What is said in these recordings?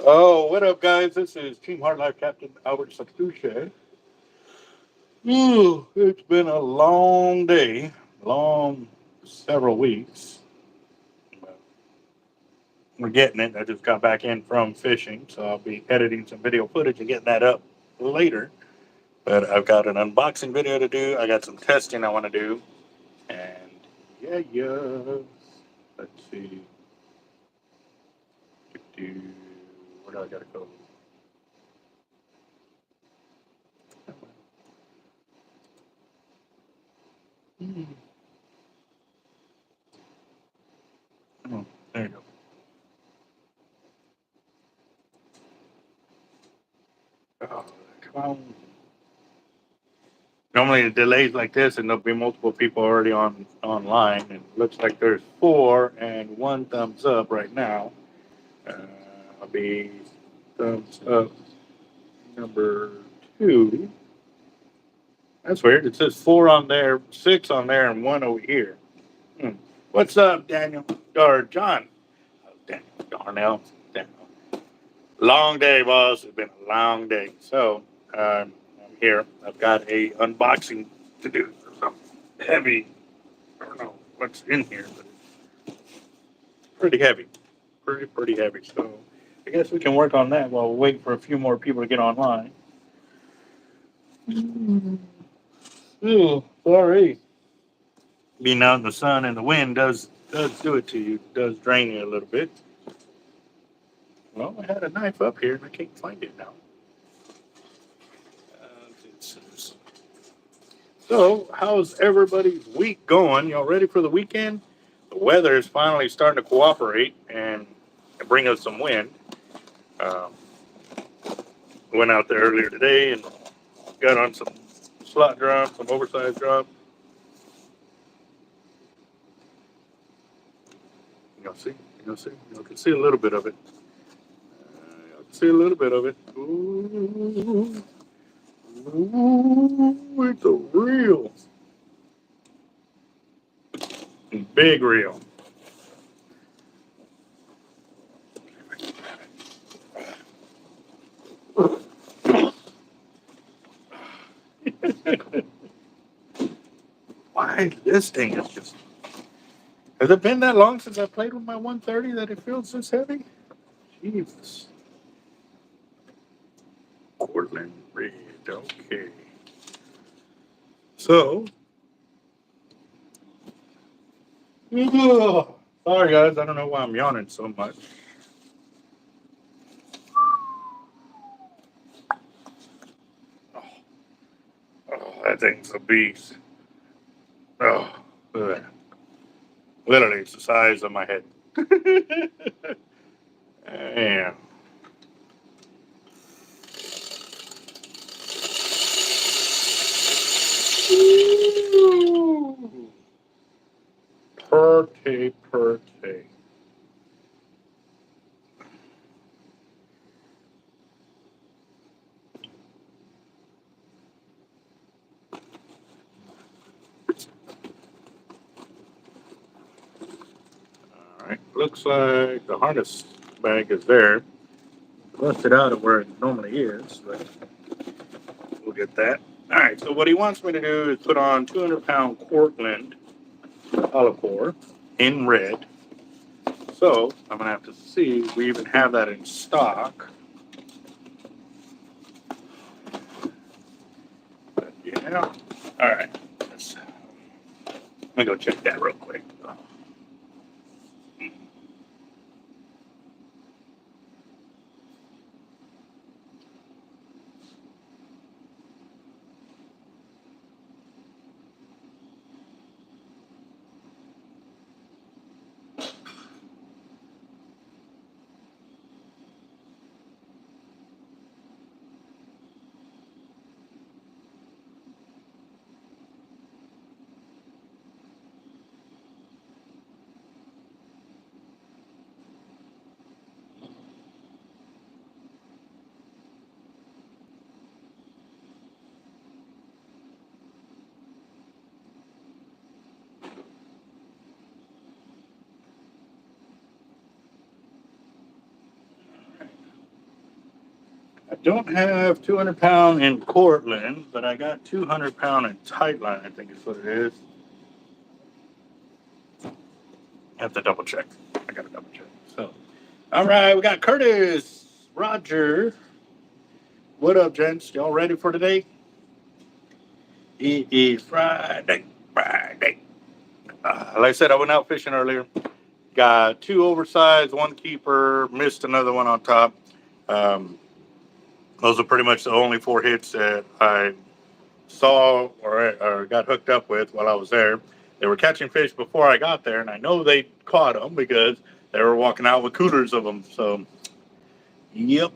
Oh, what up, guys? This is Team Hard Life Captain Albert Satuche. Ooh, it's been a long day, long several weeks. But we're getting it. I just got back in from fishing, so I'll be editing some video footage and getting that up later. But I've got an unboxing video to do. I got some testing I want to do, and yeah. Let's see. Where do I gotta go? Hmm. Oh, there you go. Oh, come on. Normally, delays like this, and there'll be multiple people already online, and it looks like there's four and one thumbs up right now. Uh, I'll be thumbs up number two. That's weird. It says four on there, six on there, and one over here. Hmm. What's up, Daniel or John? Oh, Daniel, Darnell. Daniel. Long day, boss. It's been a long day. So I'm here. I've got a unboxing to do. Some heavy. I don't know what's in here, but it's pretty heavy. Pretty heavy. So I guess we can work on that while we wait for a few more people to get online. Ooh, sorry. Being out in the sun and the wind does do it to you. Does drain you a little bit. Well, I had a knife up here and I can't find it now. So, how's everybody's week going? Y'all ready for the weekend? The weather is finally starting to cooperate and bring us some wind. Um, went out there earlier today and got on some slot drop, some oversized drop. You'll see, you can see a little bit of it. You can see a little bit of it. Ooh, it's a reel, big reel. Why this thing is just. Has it been that long since I played with my 130 that it feels this heavy? Jesus. Portland red. Okay. So, ugh, sorry guys, I don't know why I'm yawning so much. Oh, that thing's a beast. Oh, look at that. Literally, it's the size of my head. Yeah. Ooh. Perte. All right. Looks like the harness bag is there. Left it out of where it normally is, but we'll get that. All right. So what he wants me to do is put on 200-pound Cortland olive oil in red. So I'm gonna have to see if we even have that in stock. But yeah. All right. Let me go check that real quick. I don't have 200-pound in Cortland, but I got 200-pound in Tightline, I think is what it is. I have to double check. I got to double check. So, all right, we got Curtis, Roger. What up, gents? Y'all ready for today? It is Friday. Friday. Like I said, I went out fishing earlier. Got two oversized, one keeper, missed another one on top. Those are pretty much the only four hits that I saw or got hooked up with while I was there. They were catching fish before I got there, and I know they caught them because they were walking out with coolers of them. So, yep.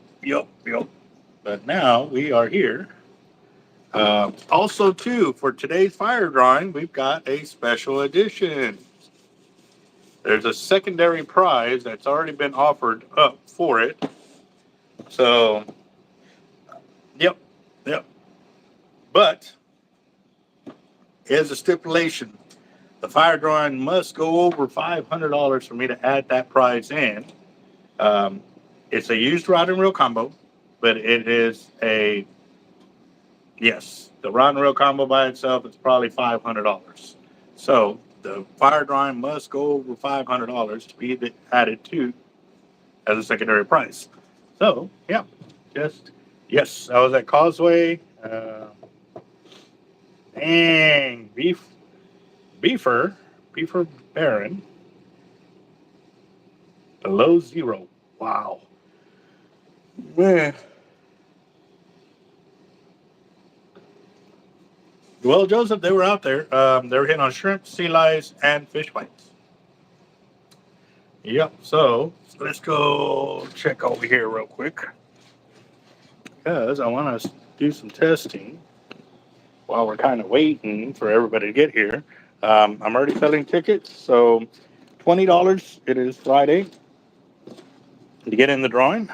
But now we are here. Also, too, for today's fire drawing, we've got a special edition. There's a secondary prize that's already been offered up for it. So, yep. But, here's a stipulation. The fire drawing must go over $500 for me to add that prize in. It's a used rod and reel combo, but it is yes, the rod and reel combo by itself is probably $500. So the fire drawing must go over $500 to be added to as a secondary prize. So, yeah, yes, I was at Causeway. Dang, Beefer Baron, below zero. Wow. Man. Well, Joseph, they were out there. They were hitting on shrimp, sea lice, and fish bites. Yep. So let's go check over here real quick because I want to do some testing while we're kind of waiting for everybody to get here. I'm already selling tickets, so $20. It is Friday to get in the drawing,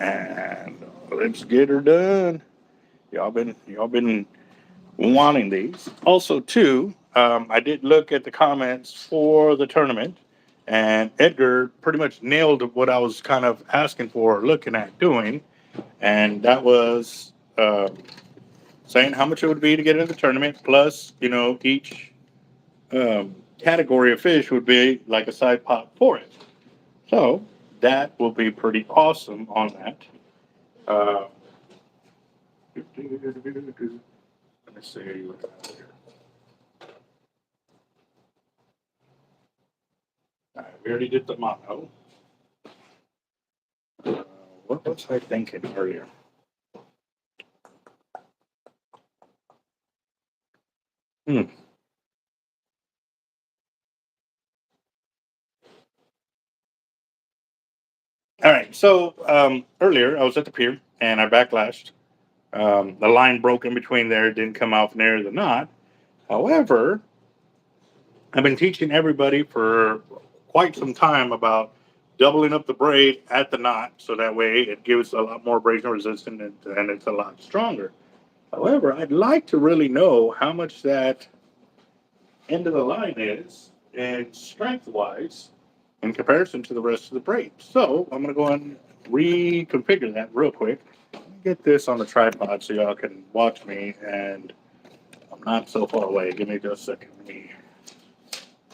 and let's get her done. Y'all been wanting these. Also, too, I did look at the comments for the tournament, and Edgar pretty much nailed what I was kind of asking for, looking at doing, and that was saying how much it would be to get into the tournament, plus, each category of fish would be like a side pot for it. So that will be pretty awesome on that. Let me see what I have here. All right, we already did the mono. What was I thinking earlier? Hmm. All right. So earlier I was at the pier and I backlashed. The line broke in between there. It didn't come off near the knot. However, I've been teaching everybody for quite some time about doubling up the braid at the knot so that way it gives a lot more abrasion resistance and it's a lot stronger. However, I'd like to really know how much that end of the line is and strength wise in comparison to the rest of the braid. So I'm going to go and reconfigure that real quick. Get this on the tripod so y'all can watch me and I'm not so far away. Give me just a second. Let me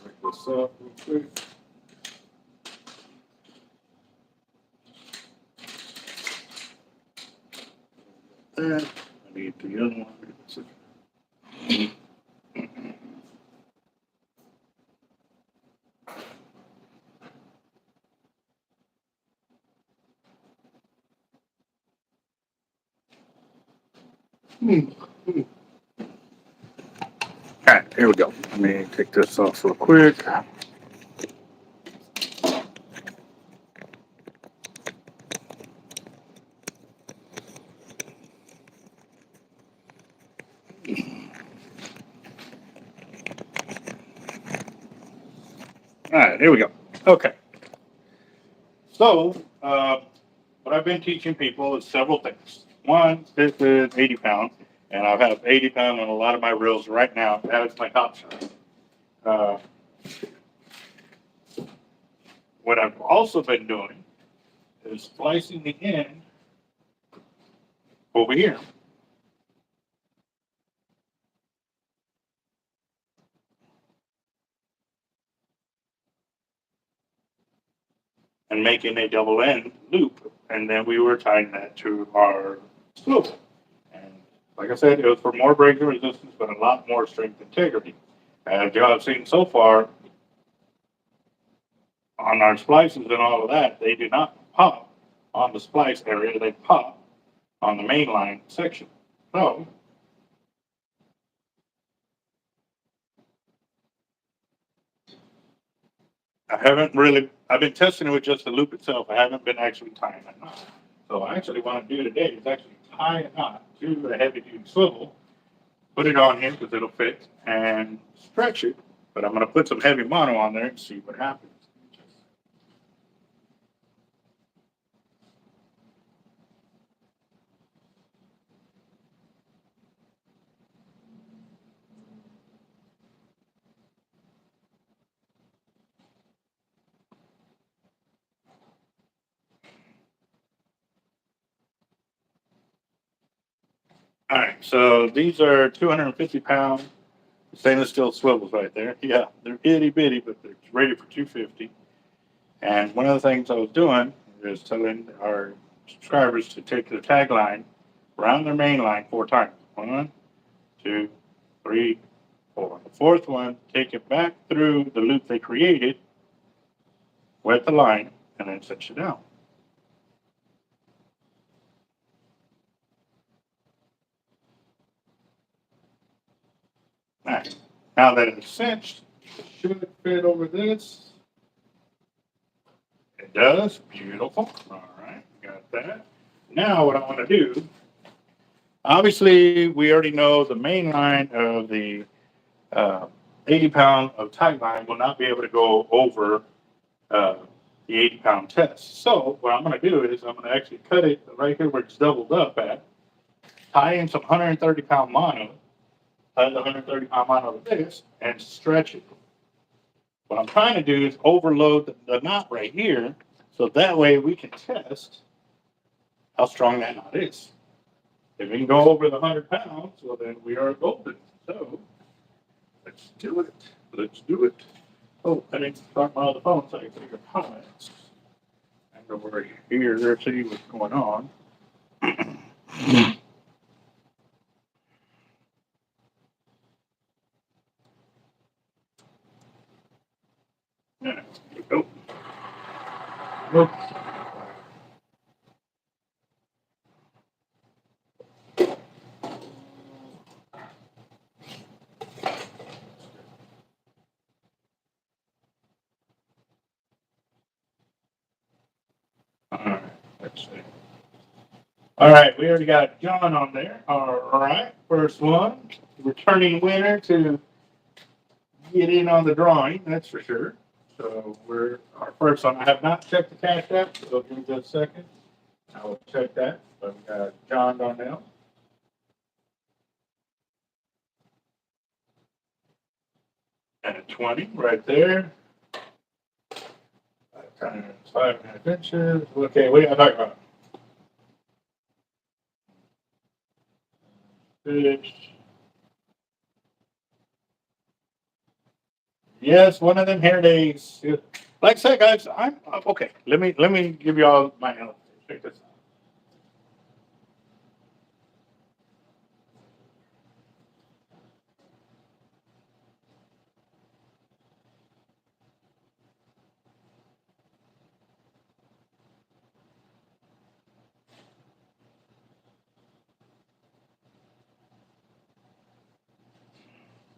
break this up real quick. That. I need the other one. All right, here we go. Let me take this off real quick. All right, here we go. Okay. So, what I've been teaching people is several things. One, this is 80 pound, and I have 80 pound on a lot of my reels right now. That is my top shot. Uh, what I've also been doing is splicing the end over here. And making a double end loop. And then we were tying that to our swivel. And like I said, it was for more breaking resistance, but a lot more strength integrity. As y'all have seen so far, on our splices and all of that, they do not pop on the splice area, they pop on the mainline section. So, I've been testing it with just the loop itself. I haven't been actually tying a knot. So I actually want to do today is actually tie a knot to the heavy duty swivel, put it on here because it'll fit, and stretch it. But I'm going to put some heavy mono on there and see what happens. All right, so these are 250-pound stainless steel swivels right there. Yeah, they're itty bitty, but they're rated for 250. And one of the things I was doing is telling our subscribers to take the tagline around their main line 4 times. 1, 2, 3, 4. The fourth one, take it back through the loop they created, wet the line, and then cinch it down. All right. Now that it's cinched, it should fit over this. It does. Beautiful. All right. Got that. Now what I want to do, obviously we already know the main line of the 80-pound of tight line will not be able to go over the 80-pound test. So what I'm going to do is I'm going to actually cut it right here where it's doubled up at, tie in some 130-pound mono, tie the 130-pound mono to this, and stretch it. What I'm trying to do is overload the knot right here, so that way we can test how strong that knot is. If we can go over the 100 pounds, well then we are golden. So let's do it. Let's do it. Oh, I need to start my other phone so I can see your comments. And over here, see what's going on. There we go. Oops. All right, let's see. All right, we already got John on there. All right, first one, returning winner to get in on the drawing, that's for sure. So we're our first one. I have not checked the cash app, so give me just a second. I will check that. But we got John Darnell. And a 20 right there. 5.5 inches. Okay, what are you talking about? Fish. Yes, one of them hair days. Like I said, guys, I'm okay. Let me give you all my analysis. Check this out.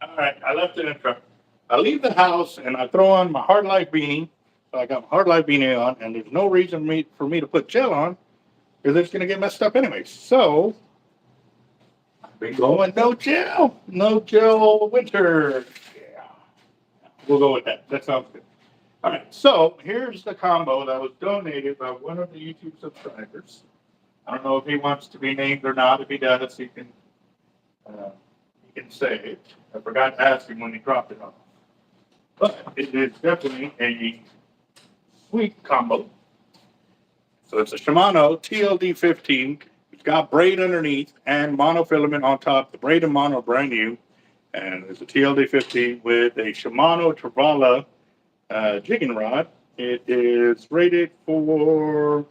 All right, I left it in truck. I leave the house and I throw on my hard life beanie. So I got my hard life beanie on, and there's no reason for me to put gel on because it's gonna get messed up anyway. So I've been going no gel winter. Yeah, we'll go with that. That sounds good. All right, so here's the combo that was donated by one of the YouTube subscribers. I don't know if he wants to be named or not. If he does, he can say it. I forgot to ask him when he dropped it off. But it is definitely a sweet combo. So it's a Shimano TLD 15 got braid underneath and monofilament on top. The braid and mono are brand new. And it's a TLD 50 with a Shimano Travala jigging rod. It is rated for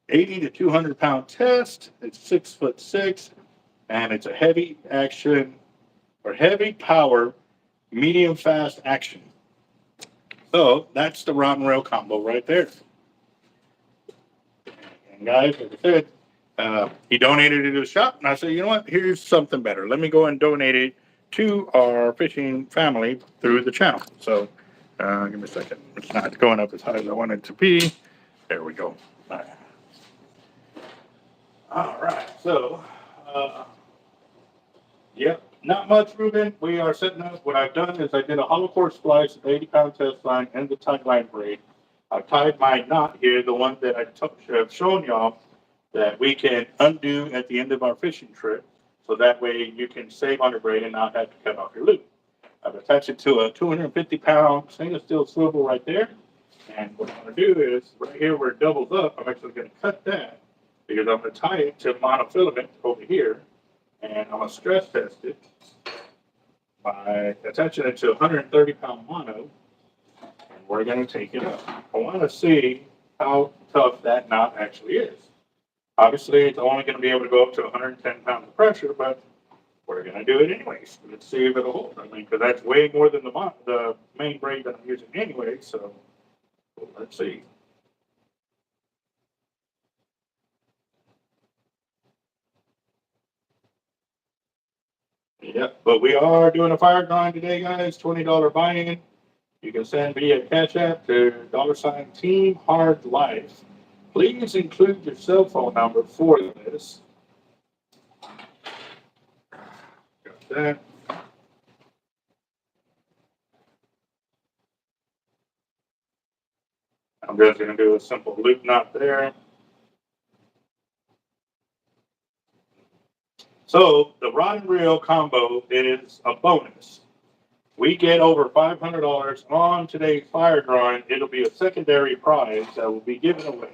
80 to 200 pound test. It's 6'6", and it's a heavy action or heavy power, medium fast action. So that's the rod and rail combo right there. And guys, like I said, he donated it to the shop, and I said, you know what? Here's something better. Let me go and donate it to our fishing family through the channel. So, give me a second. It's not going up as high as I want it to be. There we go. All right. So, yep, not much, Ruben. We are setting up. What I've done is I did a hollow core splice, 80-pound test line, and the tight line braid. I've tied my knot here, the one that I have shown y'all, that we can undo at the end of our fishing trip. So that way you can save on your braid and not have to cut off your loop. I've attached it to a 250-pound stainless steel swivel right there. And what I'm going to do is, right here where it doubles up, I'm actually going to cut that because I'm going to tie it to monofilament over here. And I'm going to stress test it by attaching it to a 130-pound mono. And we're going to take it up. I want to see how tough that knot actually is. Obviously, it's only going to be able to go up to 110 pounds of pressure, but we're going to do it anyways. Let's see if it'll hold. I mean, because that's way more than the main braid that I'm using anyway. So let's see. Yep, but we are doing a fire grind today, guys. $20 buy-in. You can send via Cash App to $Team Hard Life. Please include your cell phone number for this. Got that. I'm just going to do a simple loop knot there. So the rod and reel combo is a bonus. We get over $500 on today's fire drawing. It'll be a secondary prize that will be given away.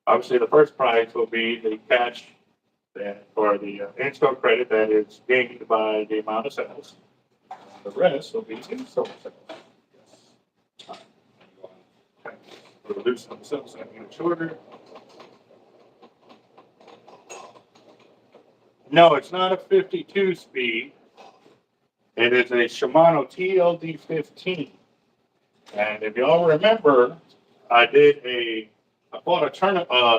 Obviously, the first prize will be the cash that, or the in-store credit that is gained by the amount of sales. The rest will be in-store sales. Yes. We'll loosen themselves and get it shorter. No, it's not a 52 speed. It is a Shimano TLD 15. And if y'all remember, I bought a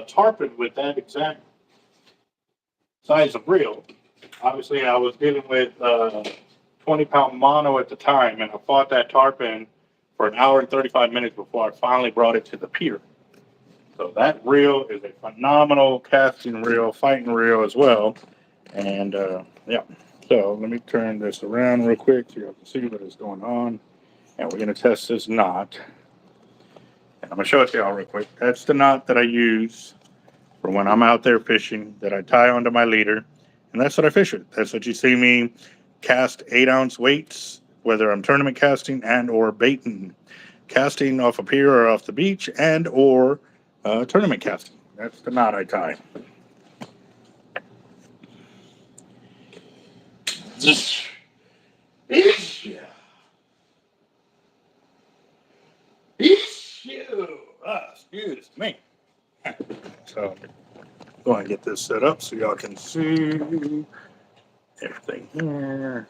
tarpon with that exact size of reel. Obviously, I was dealing with 20-pound mono at the time, and I fought that tarpon for an hour and 35 minutes before I finally brought it to the pier. So that reel is a phenomenal casting reel, fighting reel as well. And yeah, so let me turn this around real quick so you can see what is going on. And we're going to test this knot. And I'm going to show it to y'all real quick. That's the knot that I use for when I'm out there fishing, that I tie onto my leader. And that's what I fish with. That's what you see me cast 8-ounce weights, whether I'm tournament casting and or baiting. Casting off a pier or off the beach and or tournament casting. That's the knot I tie. Excuse me. So, go ahead and get this set up so y'all can see everything here.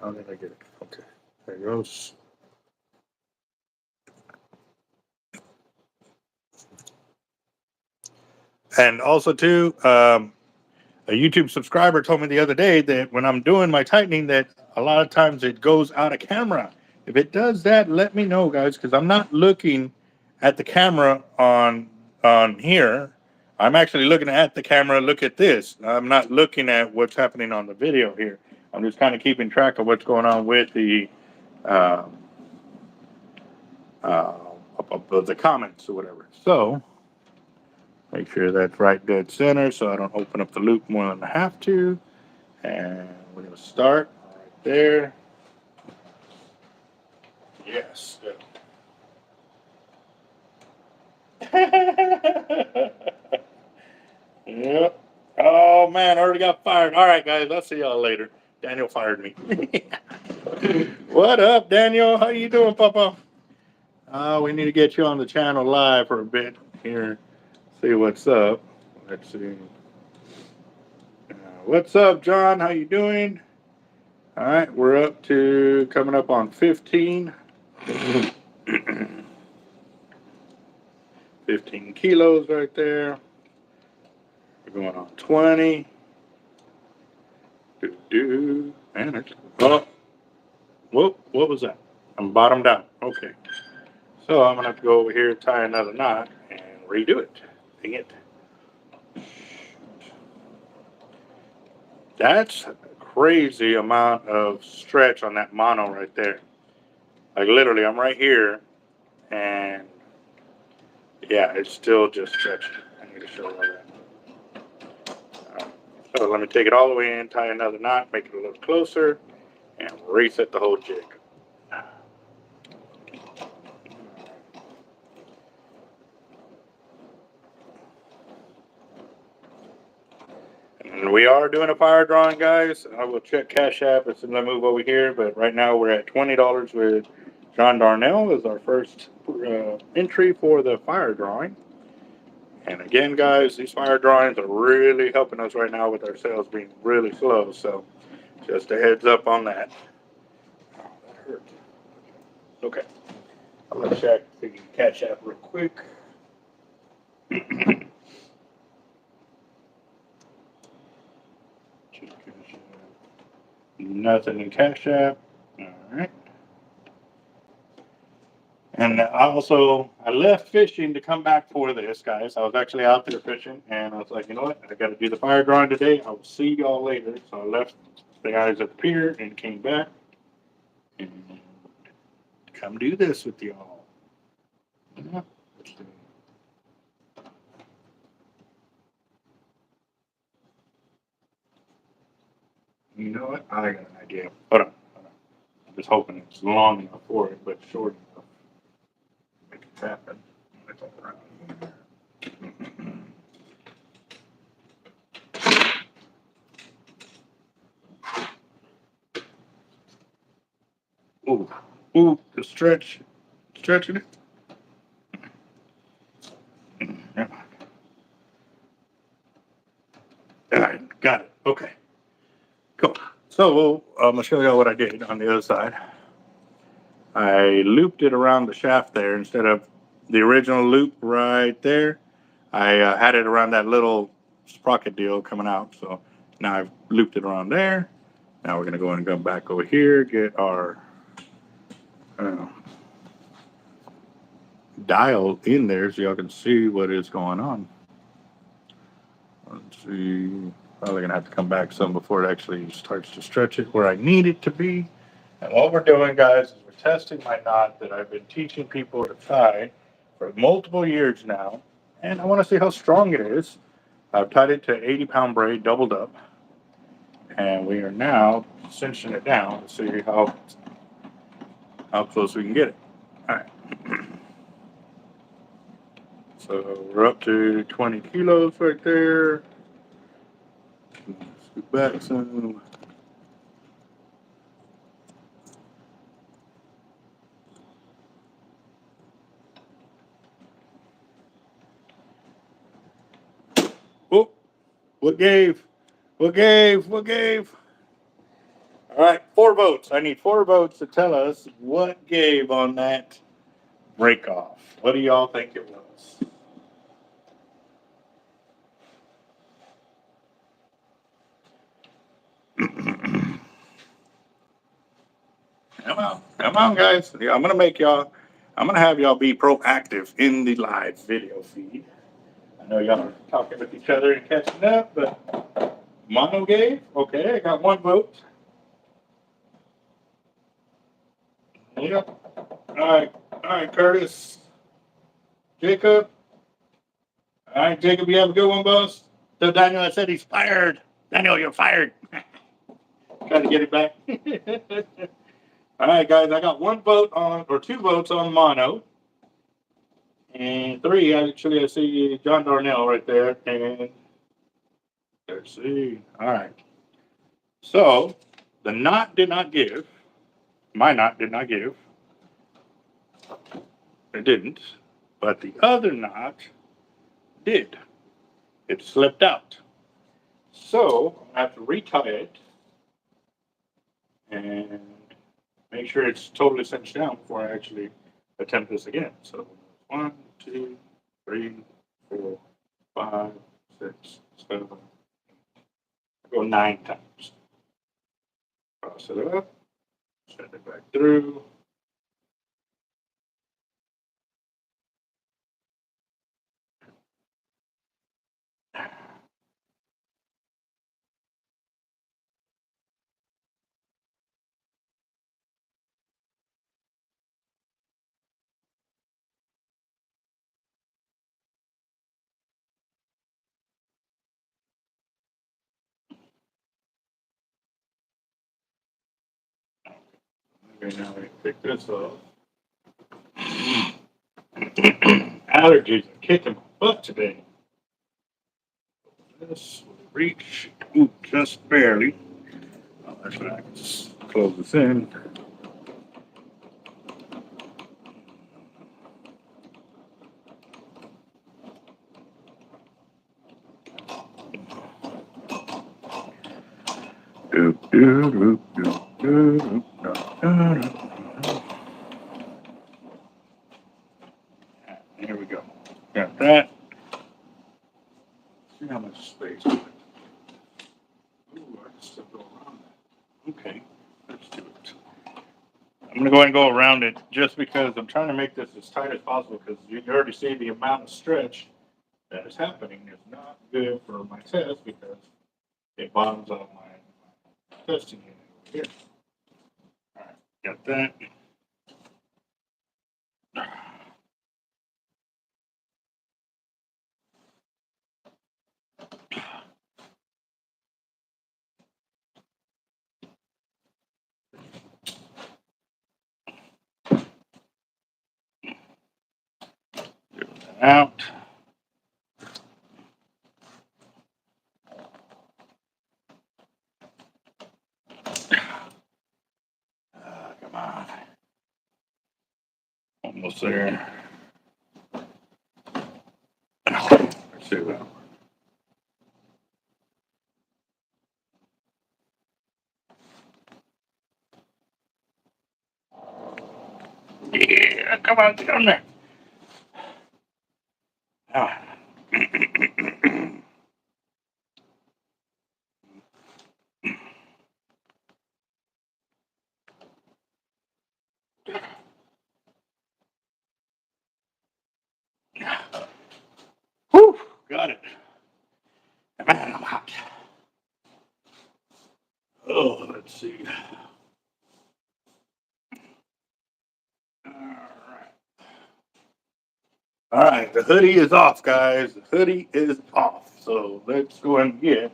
How did I get it? Okay, there it goes. And also, too, a YouTube subscriber told me the other day that when I'm doing my tightening, that a lot of times it goes out of camera. If it does that, let me know, guys, because I'm not looking at the camera on here. I'm actually looking at the camera. Look at this. I'm not looking at what's happening on the video here. I'm just kind of keeping track of what's going on with the of the comments or whatever. So make sure that's right dead center so I don't open up the loop more than I have to. And we're going to start right there. Yes. Yep. Oh man, I already got fired. All right, guys, I'll see y'all later. Daniel fired me. What up, Daniel? How you doing, Papa? We need to get you on the channel live for a bit here. See what's up. Let's see. What's up, John? How you doing? All right, we're up to coming up on 15. 15 kilos right there. We're going on 20. Man, oh, whoop, what was that? I'm bottom down. Okay. So I'm going to have to go over here, tie another knot, and redo it. Dang it. That's a crazy amount of stretch on that mono right there. Like literally, I'm right here, and yeah, it's still just stretching. I need to show you that. So let me take it all the way in, tie another knot, make it a little closer, and reset the whole jig. And we are doing a fire drawing, guys. I will check Cash App as soon as I move over here, but right now we're at $20 with John Darnell as our first entry for the fire drawing. And again, guys, these fire drawings are really helping us right now with our sales being really slow. So just a heads up on that. Oh, that hurt. Okay. I'm going to check the Cash App real quick. Nothing in Cash App. All right. And I left fishing to come back for this, guys. I was actually out there fishing, and I was like, you know what? I got to do the fire drawing today. I will see y'all later. So I left the guys at the pier and came back and come do this with y'all. Yeah. You know what? I got an idea. Hold on. I'm just hoping it's long enough for it, but short enough. Make it happen. It's all around here. Ooh, ooh, the stretching it. Yeah. All right, got it. Okay, cool. So I'm gonna show you what I did on the other side. I looped it around the shaft there instead of the original loop right there. I had it around that little sprocket deal coming out. So now I've looped it around there. Now we're gonna go and come back over here, get our dial in there so y'all can see what is going on. Let's see. Probably gonna have to come back some before it actually starts to stretch it where I need it to be. And what we're doing, guys, is we're testing my knot that I've been teaching people to tie for multiple years now. And I want to see how strong it is. I've tied it to 80-pound braid, doubled up. And we are now cinching it down to see how close we can get it. All right. So we're up to 20 kilos right there. Scoot back some. Oh, what gave? What gave? What gave? All right, 4 votes. I need 4 votes to tell us what gave on that break off. What do y'all think it was? Come on, guys. Yeah, I'm gonna have y'all be proactive in the live video feed. I know y'all are talking with each other and catching up, but mono gave. Okay, I got 1 vote. Yep. All right, Curtis. Jacob. All right, Jacob, you have a good one, boss. So Daniel, I said he's fired. Daniel, you're fired. Trying to get it back. All right, guys, I got one vote on, or two votes on mono. And three, actually, I see John Darnell right there. And let's see. All right. So the knot did not give. My knot did not give. It didn't. But the other knot did. It slipped out. So I have to retie it and make sure it's totally cinched down before I actually attempt this again. So 1, 2, 3, 4, 5, 6, 7. I go 9 times. Cross it up, send it back through. Okay, now we pick this up. Allergies are kicking my butt today. This will reach, ooh, just barely. Oh, that's right. I can just close this in. There we go. Got that. See how much space. Ooh, I can still go around that. Okay, let's do it. I'm gonna go ahead and go around it just because I'm trying to make this as tight as possible because you already see the amount of stretch that is happening is not good for my test because it bottoms out my testing unit over here. All right, got that. Out. Come on. Almost there. Let's see that. Yeah, come on, get on there. Ah. Whew, got it. Man, I'm hot. Oh, let's see. All right. All right, the hoodie is off, guys. The hoodie is off. So let's go and get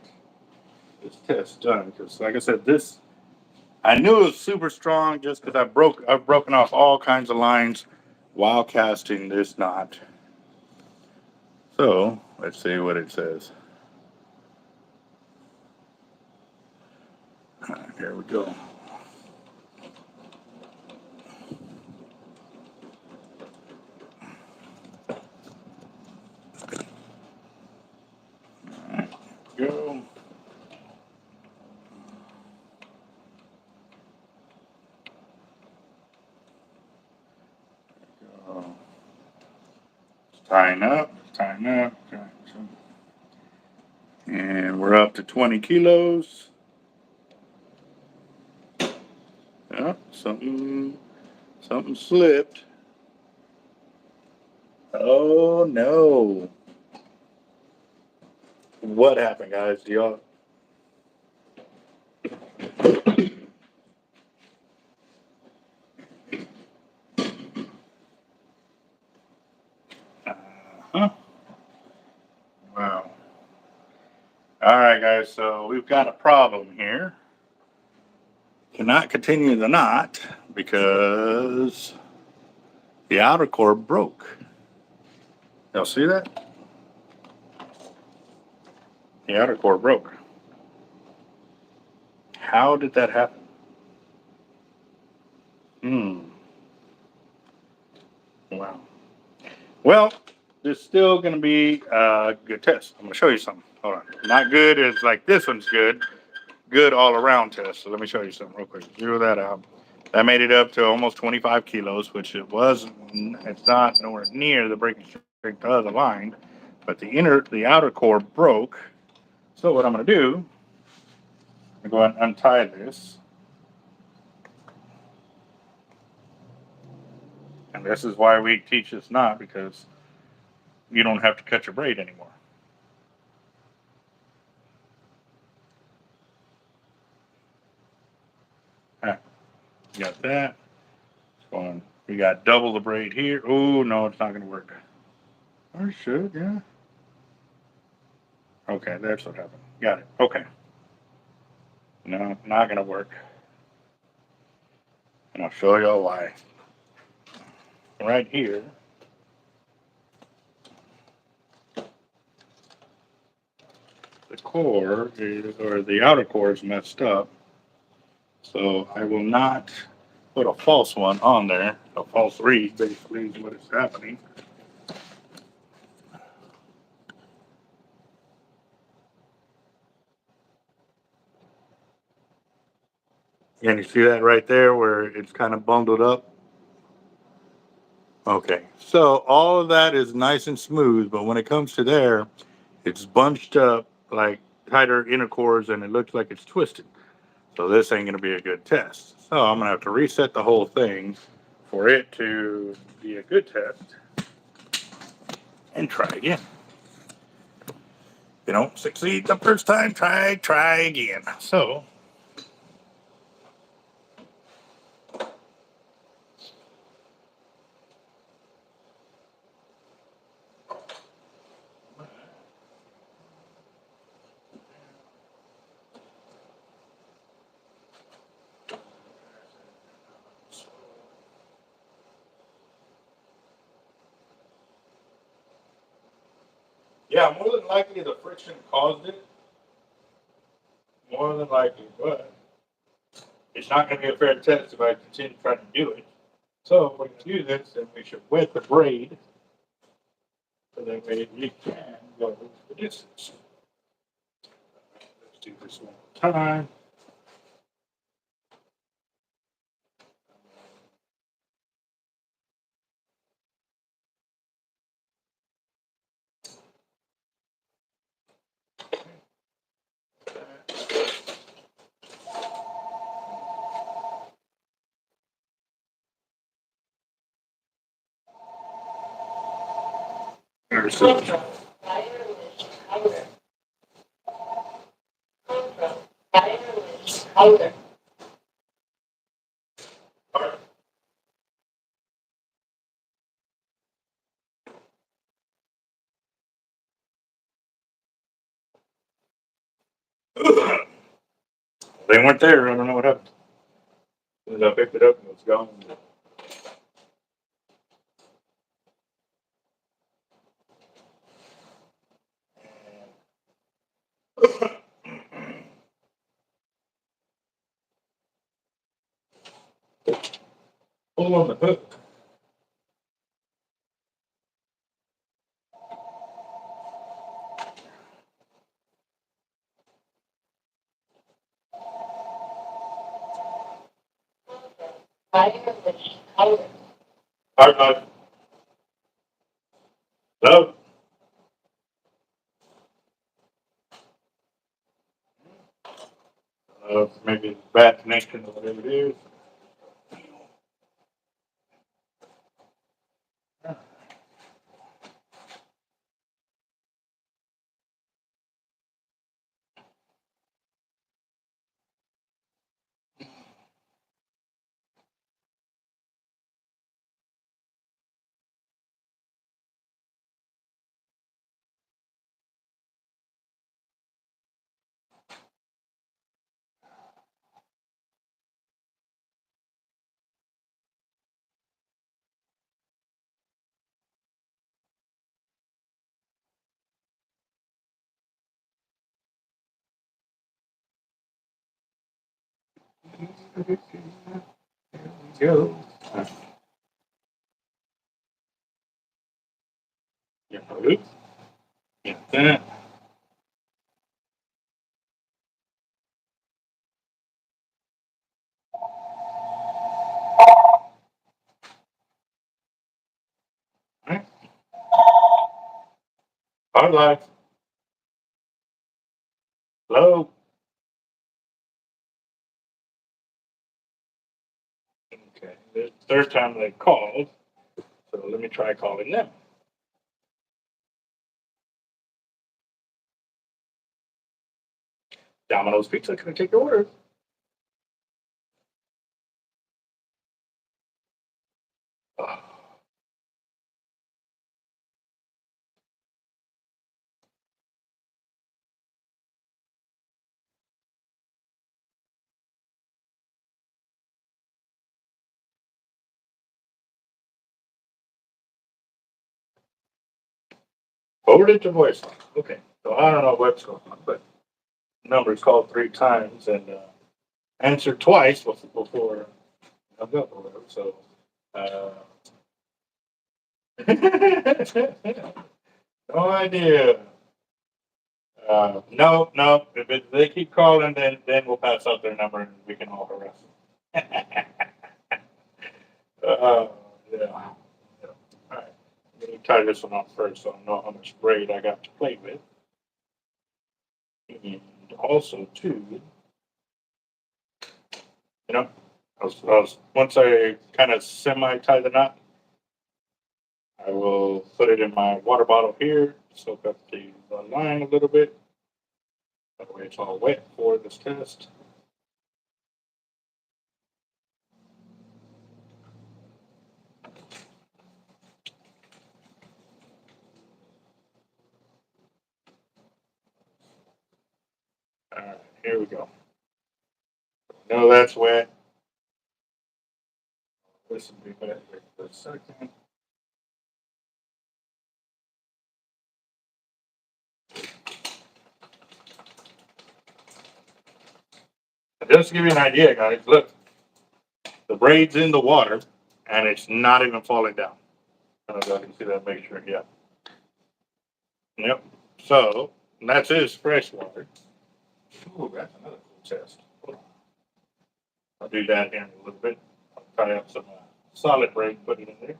this test done. Because, like I said, this I knew it was super strong just because I've broken off all kinds of lines while casting this knot. So let's see what it says. All right, here we go. All right, go. Go. Tying up, tying up. And we're up to 20 kilos. Oh, something slipped. Oh no. What happened, guys? Do y'all? guys, so we've got a problem here. Cannot continue the knot because the outer cord broke. Y'all see that? The outer cord broke. How did that happen? Wow. Well, it's still going to be a good test. I'm going to show you something. Hold on. Not good is like this one's good. Good all around test. So let me show you something real quick. Zero that out. That made it up to almost 25 kilos, which it was. It's not nowhere near the breaking strength of the line, but the outer core broke. So what I'm going to do, I'm going to go and untie this. And this is why we teach this knot, because you don't have to cut your braid anymore. Got that. Going. We got double the braid here. Oh no, it's not going to work. Or it should, yeah. Okay, that's what happened. Got it. Okay. No, not going to work. And I'll show you why. Right here, the core is, or the outer core is messed up. So I will not put a false one on there. A false read basically is what is happening. And you see that right there where it's kind of bundled up? Okay, so all of that is nice and smooth, but when it comes to there, it's bunched up like tighter inner cores and it looks like it's twisted. So this ain't going to be a good test. So I'm going to have to reset the whole thing for it to be a good test and try again. If you don't succeed the first time, try again. So yeah, more than likely the friction caused it. More than likely, but it's not going to be a fair test if I continue trying to do it. So if we're going to do this, then we should wet the braid so that way we can go the distance. Let's do this one more time. There's the they weren't there. I don't know what happened. As I picked it up and it was gone. Pull on the hook. Hard knife. No. Maybe bad connection or whatever it is. Go. Yeah, get that. All right. Hard life. Hello. Okay. The third time they called, so let me try calling them. Domino's Pizza, can I take your order? Oh, forwarded to voicemail. Okay. So I don't know what's going on, but number's called 3 times and answered twice before I hung up or whatever. So, uh, no idea. No, no. If they keep calling, then we'll pass out their number and we can all harass them. uh, yeah. Yeah. All right. Let me tie this one off first so I know how much braid I got to play with. And also, too, you know, once I kind of semi tie the knot, I will put it in my water bottle here, soak up the line a little bit. That way it's all wet for this test. All right, here we go. No, that's wet. This will be wet for a second. Just to give you an idea, guys, look, the braid's in the water and it's not even falling down. I don't know if you can see that, make sure, yeah. Yep. So, that's his fresh water. Ooh, that's another cool test. I'll do that here in a little bit. I'll tie up some solid braid, put it in there.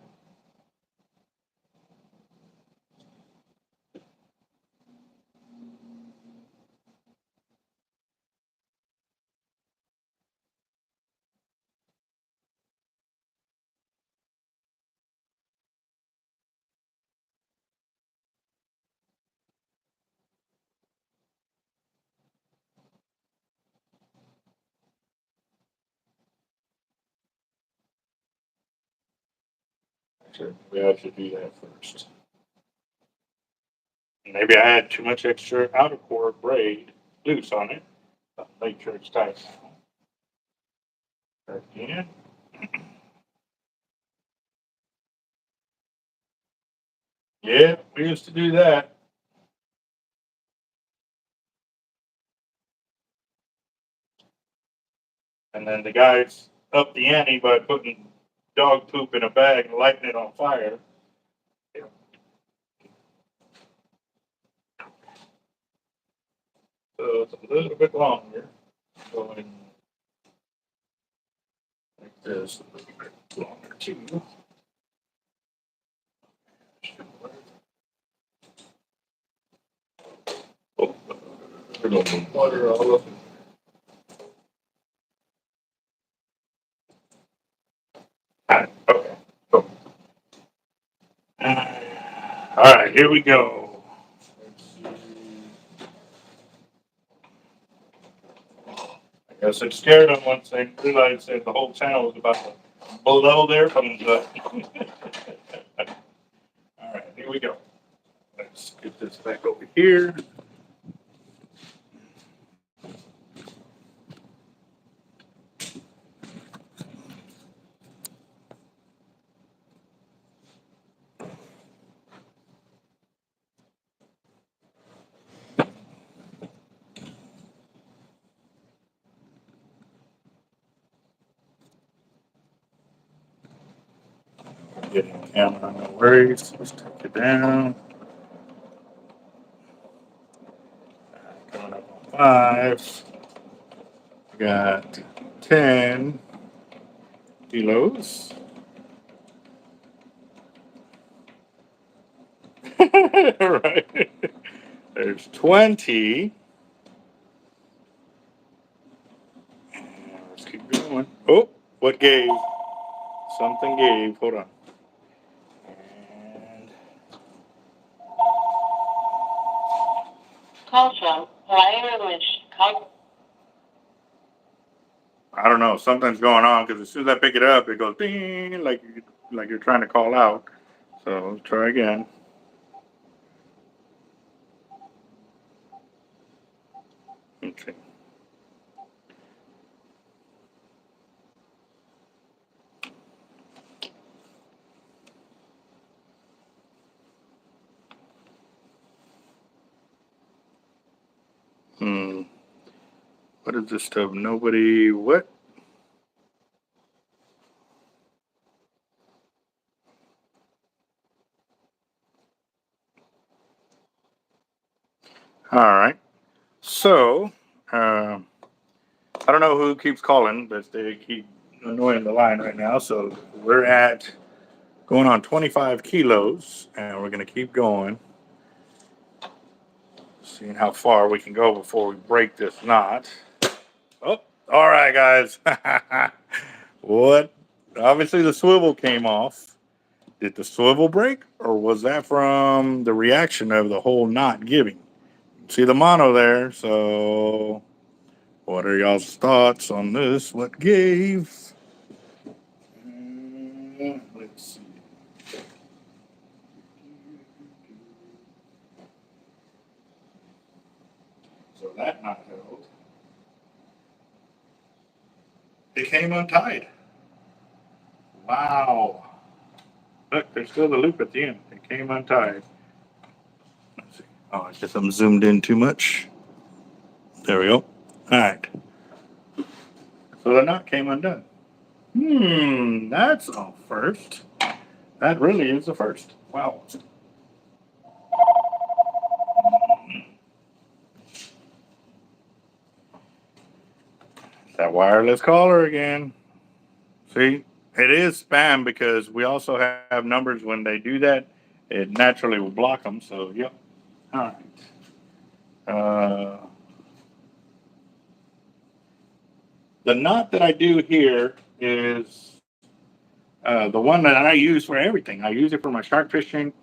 Actually, maybe I should do that first. Maybe I had too much extra outer core braid loose on it. I'll make sure it's tight now. Again. Yeah, we used to do that. And then the guys upped the ante by putting dog poop in a bag and lighting it on fire. Yeah. So it's a little bit longer. Going like this, a little bit longer too. Oh, a little water all up. Okay. Cool. All right, here we go. I guess I'm scared them once they realized that the whole channel was about to blow there from the. All right, here we go. Let's get this back over here. getting the camera, no worries. Let's take it down. Coming up on 5. We got 10 kilos. Right. There's 20. And let's keep going. Oh, what gave? Something gave. Hold on. And call from wireless. I don't know. Something's going on because as soon as I pick it up, it goes ding, like you're trying to call out. So let's try again. Okay. What is this stuff? Nobody. What? All right. So, I don't know who keeps calling, but they keep annoying the line right now. So we're at going on 25 kilos, and we're going to keep going, seeing how far we can go before we break this knot. Oh, all right, guys. What? Obviously, the swivel came off. Did the swivel break, or was that from the reaction of the whole knot giving? See the mono there. So, what are y'all's thoughts on this? What gave? Let's see. So that knot held. It came untied. Wow. Look, there's still the loop at the end. It came untied. Let's see. Oh, I guess I'm zoomed in too much. There we go. All right. So the knot came undone. That's a first. That really is a first. Wow. That wireless caller again. See, it is spam because we also have numbers when they do that. It naturally will block them. So, yep. All right. The knot that I do here is the one that I use for everything. I use it for my shark fishing.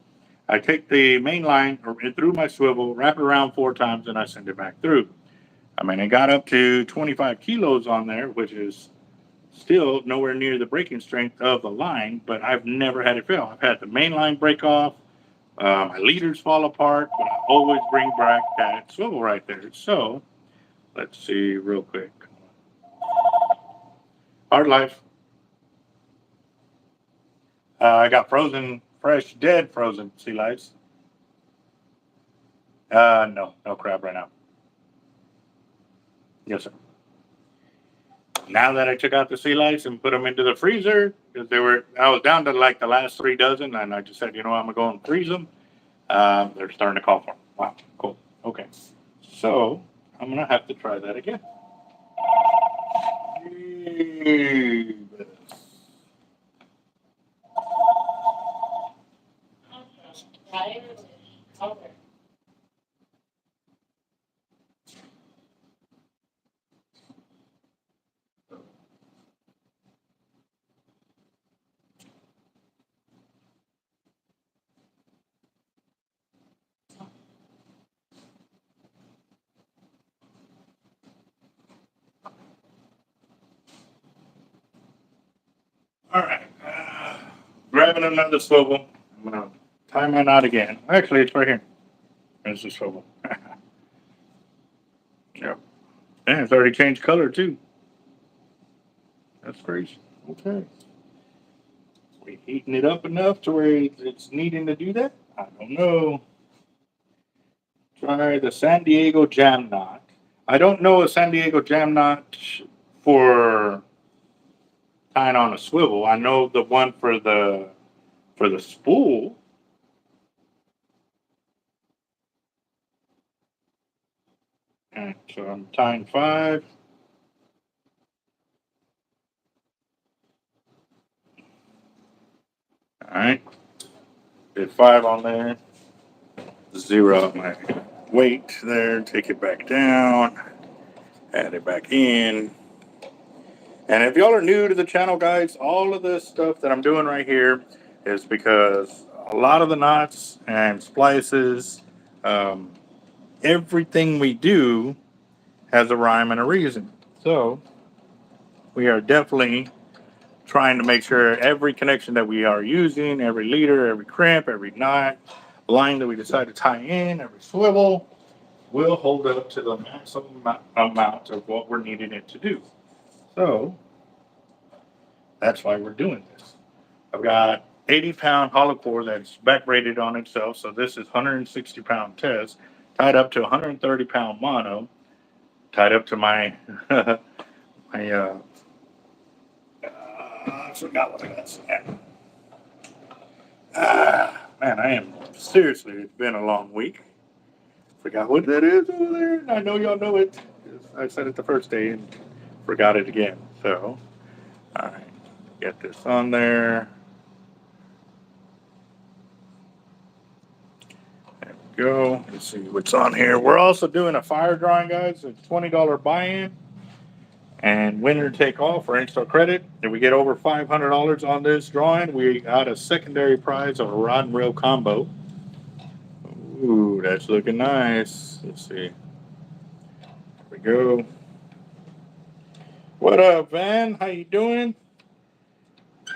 I take the main line through my swivel, wrap it around 4 times, and I send it back through. I mean, it got up to 25 kilos on there, which is still nowhere near the breaking strength of the line, but I've never had it fail. I've had the main line break off, my leaders fall apart, but I always bring back that swivel right there. So let's see real quick. Hard life. I got frozen, fresh, dead frozen sea lice. No crab right now. Yes, sir. Now that I took out the sea lice and put them into the freezer, because I was down to like the last 3 dozen, and I just said, I'm gonna go and freeze them. They're starting to call for them. Wow, cool. Okay, so I'm gonna have to try that again. All right, grabbing another swivel. I'm gonna tie my knot again. Actually, it's right here. There's the swivel. Yep. And it's already changed color too. That's crazy. Okay. We heating it up enough to where it's needing to do that? I don't know. Try the San Diego jam knot. I don't know a San Diego jam knot for tying on a swivel. I know the one for the for the spool, and so I'm tying 5. All right, did 5 on there. Zero out my weight there. Take it back down. Add it back in. And if y'all are new to the channel, guys, all of this stuff that I'm doing right here is because a lot of the knots and splices, um, everything we do has a rhyme and a reason. So we are definitely trying to make sure every connection that we are using, every leader, every crimp, every knot, line that we decide to tie in, every swivel, will hold up to the maximum amount of what we're needing it to do. So that's why we're doing this. I've got 80-pound hollow core that's back braided on itself. So this is 160-pound test tied up to 130-pound mono, tied up to my my I forgot what I got. Man, I am seriously. It's been a long week. Forgot what that is over there. I know y'all know it. I said it the first day and forgot it again. So, all right, get this on there. There we go. Let's see what's on here. We're also doing a fire drawing, guys. It's $20 buy-in and winner take all for install credit. If we get over $500 on this drawing, we got a secondary prize of a rod and reel combo. Ooh, that's looking nice. Let's see. Here we go. What up, Van? How you doing?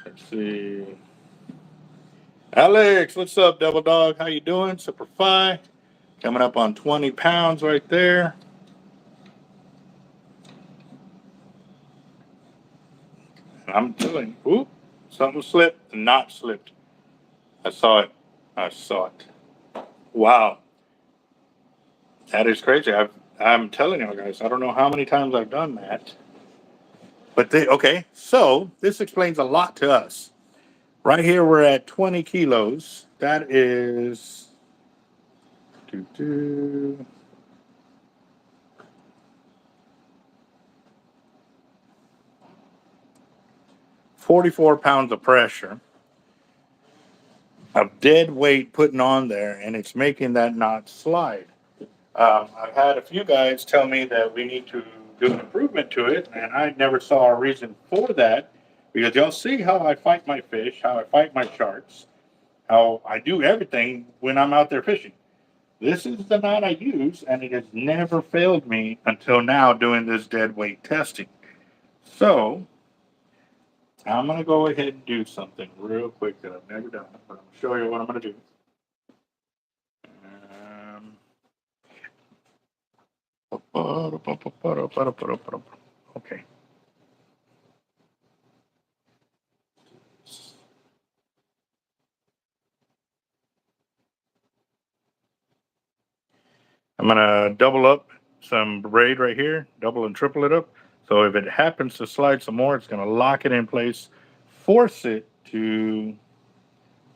Let's see. Alex, what's up, Double Dog? How you doing? Superfly. Coming up on 20 pounds right there. I'm telling you, oop, something slipped. The knot slipped. I saw it. I saw it. Wow. That is crazy. I'm telling you guys, I don't know how many times I've done that. But okay, so this explains a lot to us. Right here, we're at 20 kilos. That is 44 pounds of pressure of dead weight putting on there, and it's making that knot slide. I've had a few guys tell me that we need to do an improvement to it, and I never saw a reason for that because y'all see how I fight my fish, how I fight my sharks, how I do everything when I'm out there fishing. This is the knot I use, and it has never failed me until now doing this dead weight testing. So I'm going to go ahead and do something real quick that I've never done, but I'm going to show you what I'm going to do. Okay. I'm going to double up some braid right here, double and triple it up. So if it happens to slide some more, it's going to lock it in place, force it to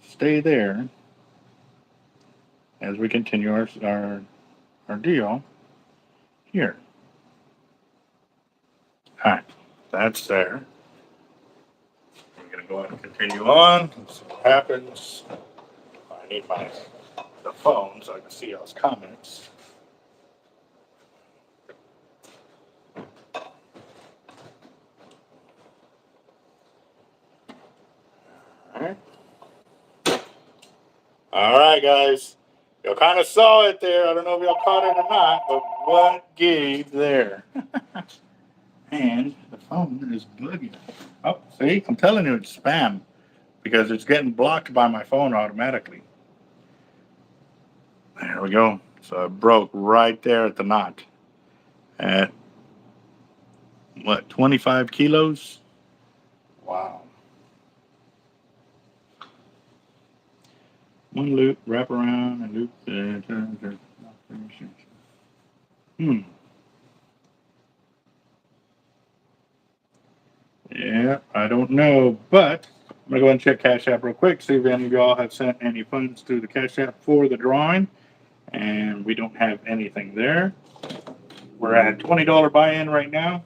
stay there as we continue our deal here. All right, that's there. I'm going to go ahead and continue on and see what happens. I need the phone so I can see y'all's comments. All right. All right, guys. Y'all kind of saw it there. I don't know if y'all caught it or not, but what gave there? And the phone is bugging. Oh, see? I'm telling you it's spam because it's getting blocked by my phone automatically. There we go. So it broke right there at the knot. At what, 25 kilos? Wow. One loop, wrap around, and loop. Yeah, I don't know, but I'm gonna go ahead and check Cash App real quick, see if any of y'all have sent any funds through the Cash App for the drawing. And we don't have anything there. We're at $20 buy-in right now.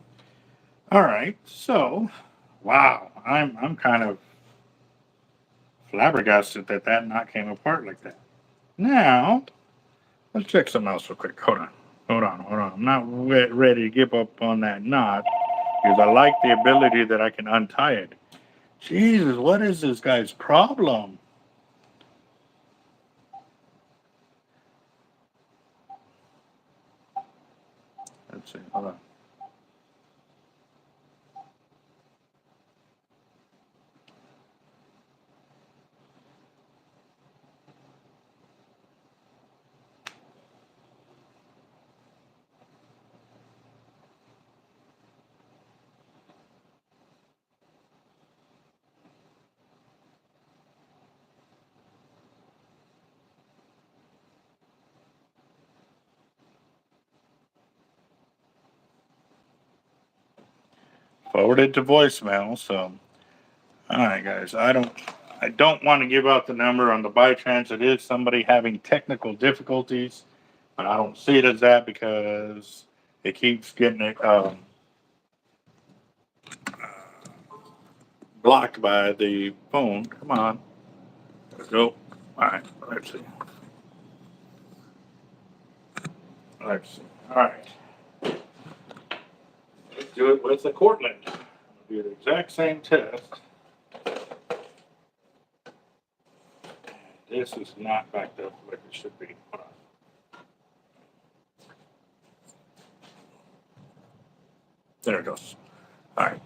All right, so wow, I'm kind of flabbergasted that that knot came apart like that. Now let's check something else real quick. Hold on. I'm not ready to give up on that knot because I like the ability that I can untie it. Jesus, what is this guy's problem? Let's see. Hold on. Forwarded to voicemail. So, all right, guys. I don't want to give out the number on the by chance it is somebody having technical difficulties, but I don't see it as that because it keeps getting it blocked by the phone. Come on. Let's go. All right. Let's see. Let's see. All right. Let's do it with the Cortland. Do the exact same test. This is not backed up like it should be. Hold on. There it goes. All right.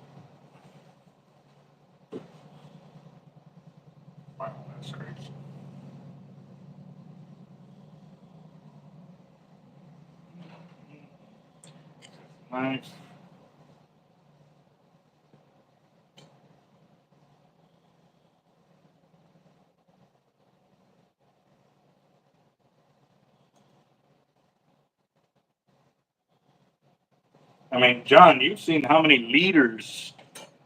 Wow, that's crazy. Nice. I mean, John, you've seen how many leaders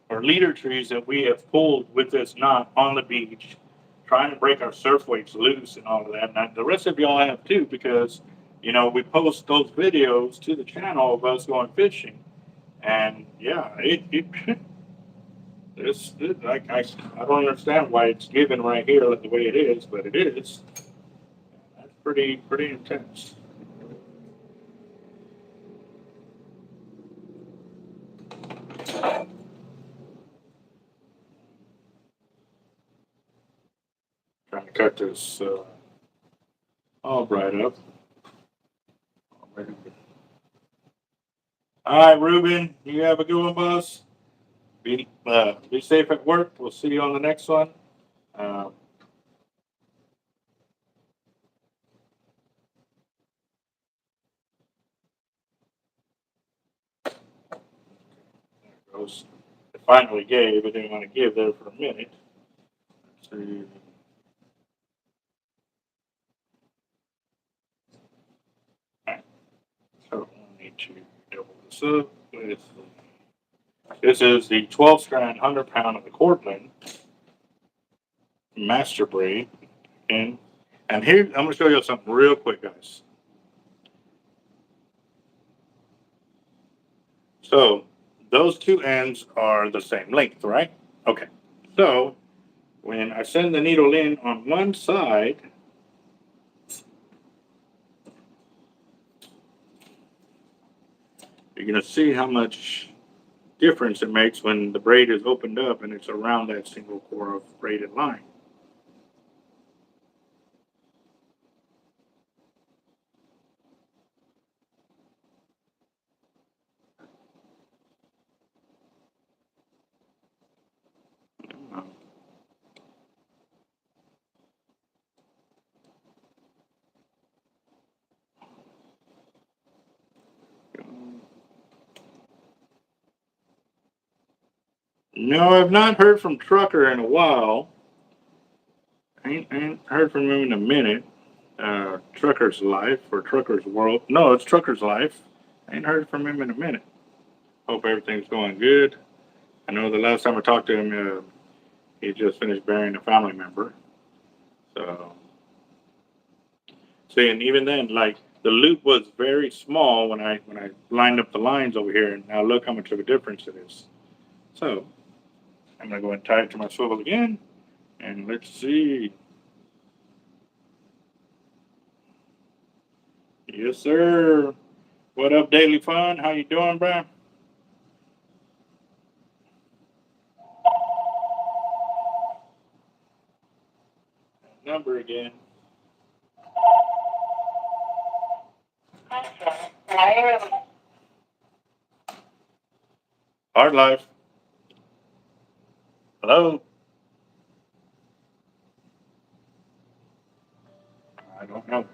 or leader trees that we have pulled with this knot on the beach, trying to break our surf weights loose and all of that. And the rest of y'all have too, because we post those videos to the channel of us going fishing, and yeah, it I don't understand why it's given right here the way it is, but it is. That's pretty intense. Trying to cut this all bright up. All right, Ruben, you have a good one, boss. Be safe at work. We'll see you on the next one. Uh, goes. It finally gave. It didn't want to give there for a minute. Let's see. All right. So I need to double this up with. This is the 12 strand 100 pound of the Cortland master braid. And here, I'm going to show you something real quick, guys. So those two ends are the same length, right? Okay. So when I send the needle in on one side, you're going to see how much difference it makes when the braid is opened up and it's around that single core of braided line. No, I've not heard from Trucker in a while. I ain't heard from him in a minute. Trucker's Life or Trucker's World. No, it's Trucker's Life. I ain't heard from him in a minute. Hope everything's going good. I know the last time I talked to him, He just finished burying a family member. So, see, and even then, like the loop was very small when I lined up the lines over here, and now look how much of a difference it is. So, I'm gonna go and tie it to my swivel again, and let's see. Yes, sir. What up, Daily Fun? How you doing, bro? Number again. Hard life. Hello. I don't know.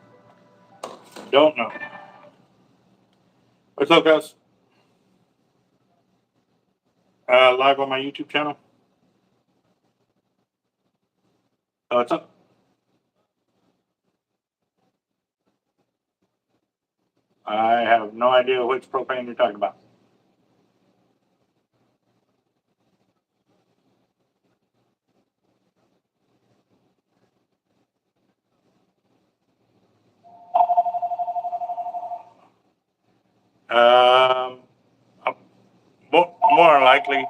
Don't know. What's up, guys? Live on my YouTube channel. What's up? I have no idea which propane you're talking about. Um, more likely.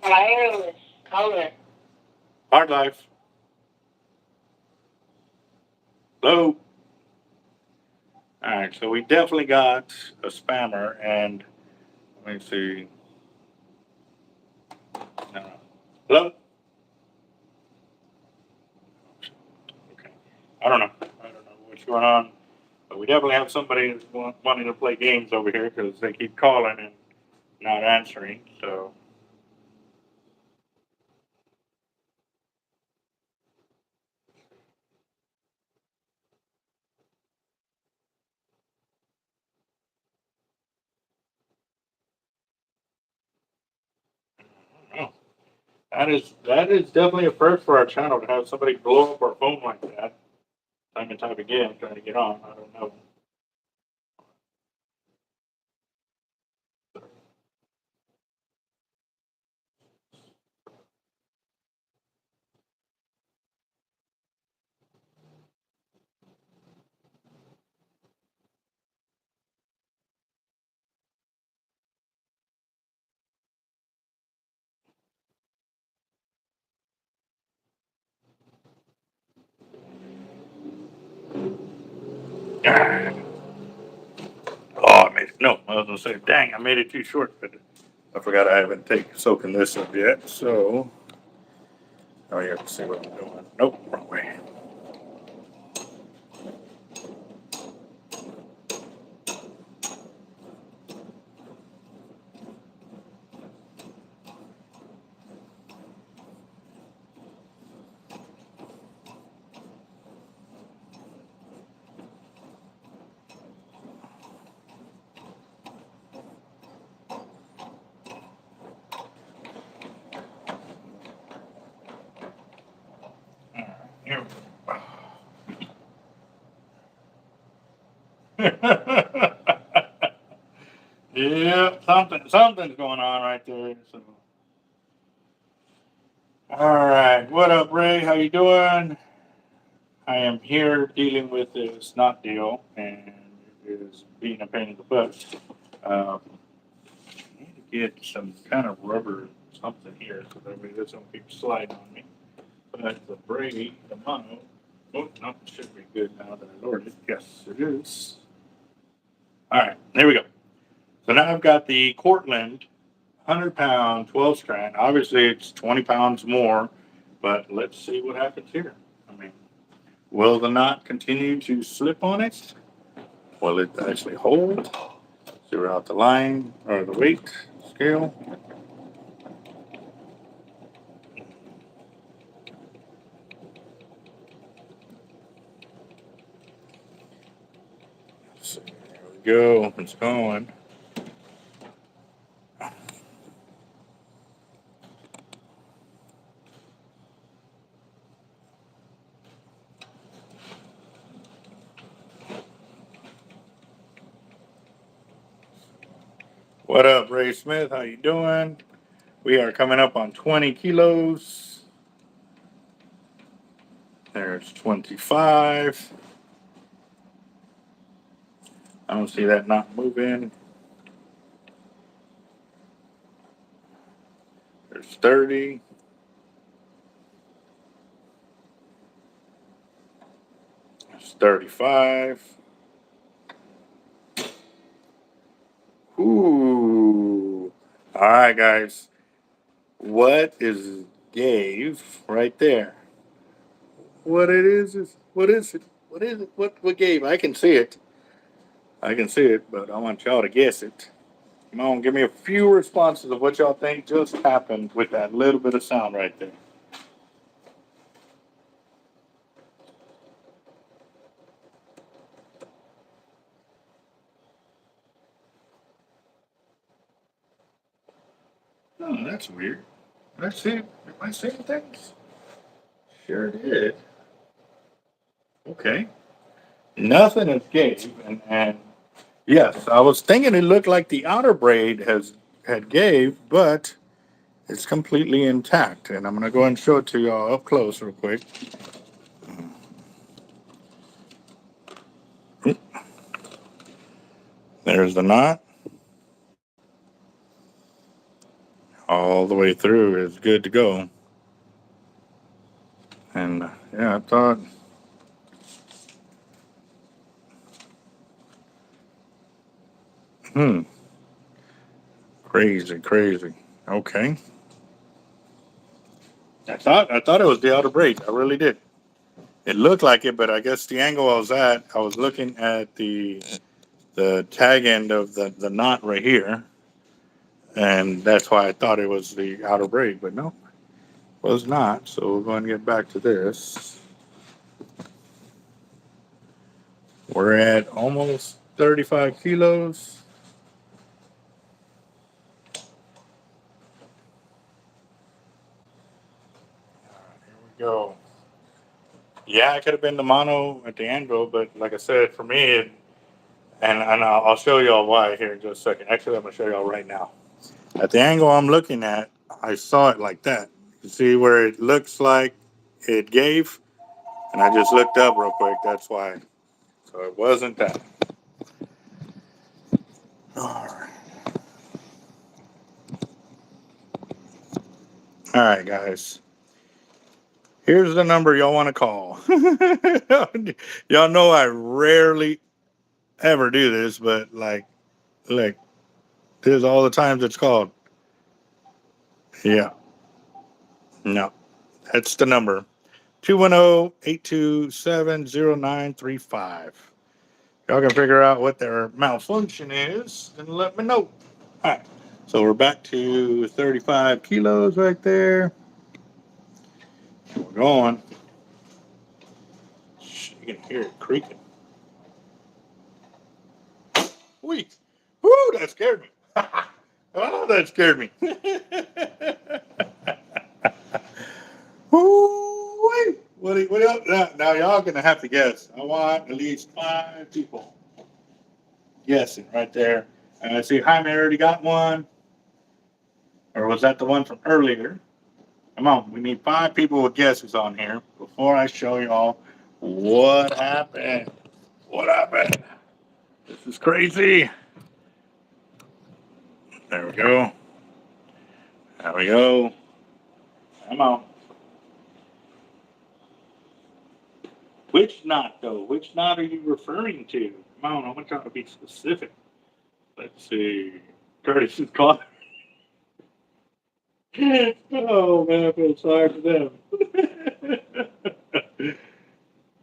Wireless color. Hard life. Hello. All right, so we definitely got a spammer, and let me see. No. Hello. Okay. I don't know. I don't know what's going on, but we definitely have somebody who's wanting to play games over here because they keep calling and not answering. So. Oh. That is definitely a first for our channel to have somebody blow up our phone like that, time and time again, trying to get on. I don't know. Oh, I made it. No, I was gonna say, dang, I made it too short, but I forgot I haven't taken soaking this up yet. So, oh, you have to see what I'm doing. Nope, wrong way. All right, here we go. Yeah, something's going on right there. So, all right, what up, Ray? How you doing? I am here dealing with this knot deal, and it is being a pain in the butt. I need to get some kind of rubber something here so that way this don't keep sliding on me. But the braid, the mono, oh, no, it should be good now that I lowered it. Yes, it is. All right, there we go. So now I've got the Cortland 100-pound 12 strand. Obviously, it's 20 pounds more, but let's see what happens here. I mean, will the knot continue to slip on it? Will it actually hold? Zero out the line or the weight scale. So there we go. It's going. What up, Ray Smith? How you doing? We are coming up on 20 kilos. There's 25. I don't see that not moving. There's 30. There's 35. Ooh. All right, guys. What is gave right there? What it is what is it? What is it? What gave? I can see it. I can see it, but I want y'all to guess it. Come on, give me a few responses of what y'all think just happened with that little bit of sound right there. Oh, that's weird. Let's see. Am I seeing things? Sure did. Okay. Nothing is gave, and yes, I was thinking it looked like the outer braid had gave, but it's completely intact. And I'm gonna go ahead and show it to y'all up close real quick. There's the knot. All the way through is good to go. And yeah, I thought, hmm, crazy, crazy. Okay. I thought it was the outer braid. I really did. It looked like it, but I guess the angle I was at, I was looking at the tag end of the knot right here, and that's why I thought it was the outer braid, but no, it was not. So we're going to get back to this. We're at almost 35 kilos. Here we go. Yeah, it could have been the mono at the angle, but like I said, for me, and I'll show y'all why here in just a second. Actually, I'm going to show y'all right now. At the angle I'm looking at, I saw it like that. You see where it looks like it gave? And I just looked up real quick. That's why. So it wasn't that. All right. All right, guys. Here's the number y'all want to call. Y'all know I rarely ever do this, but like this is all the times it's called. Yeah. No. That's the number. 210-827-0935. Y'all can figure out what their malfunction is and let me know. All right. So we're back to 35 kilos right there. We're going. You can hear it creaking. Wee. Woo, that scared me. Oh, that scared me. Woo, what else? Now y'all gonna have to guess. I want at least 5 people guessing right there. And I see Jaime already got one. Or was that the one from earlier? Come on, we need 5 people with guesses on here before I show y'all what happened. What happened? This is crazy. There we go. There we go. Come on. Which knot, though? Which knot are you referring to? Come on, I want y'all to be specific. Let's see. Curtis is caught. Oh, man, I feel sorry for them.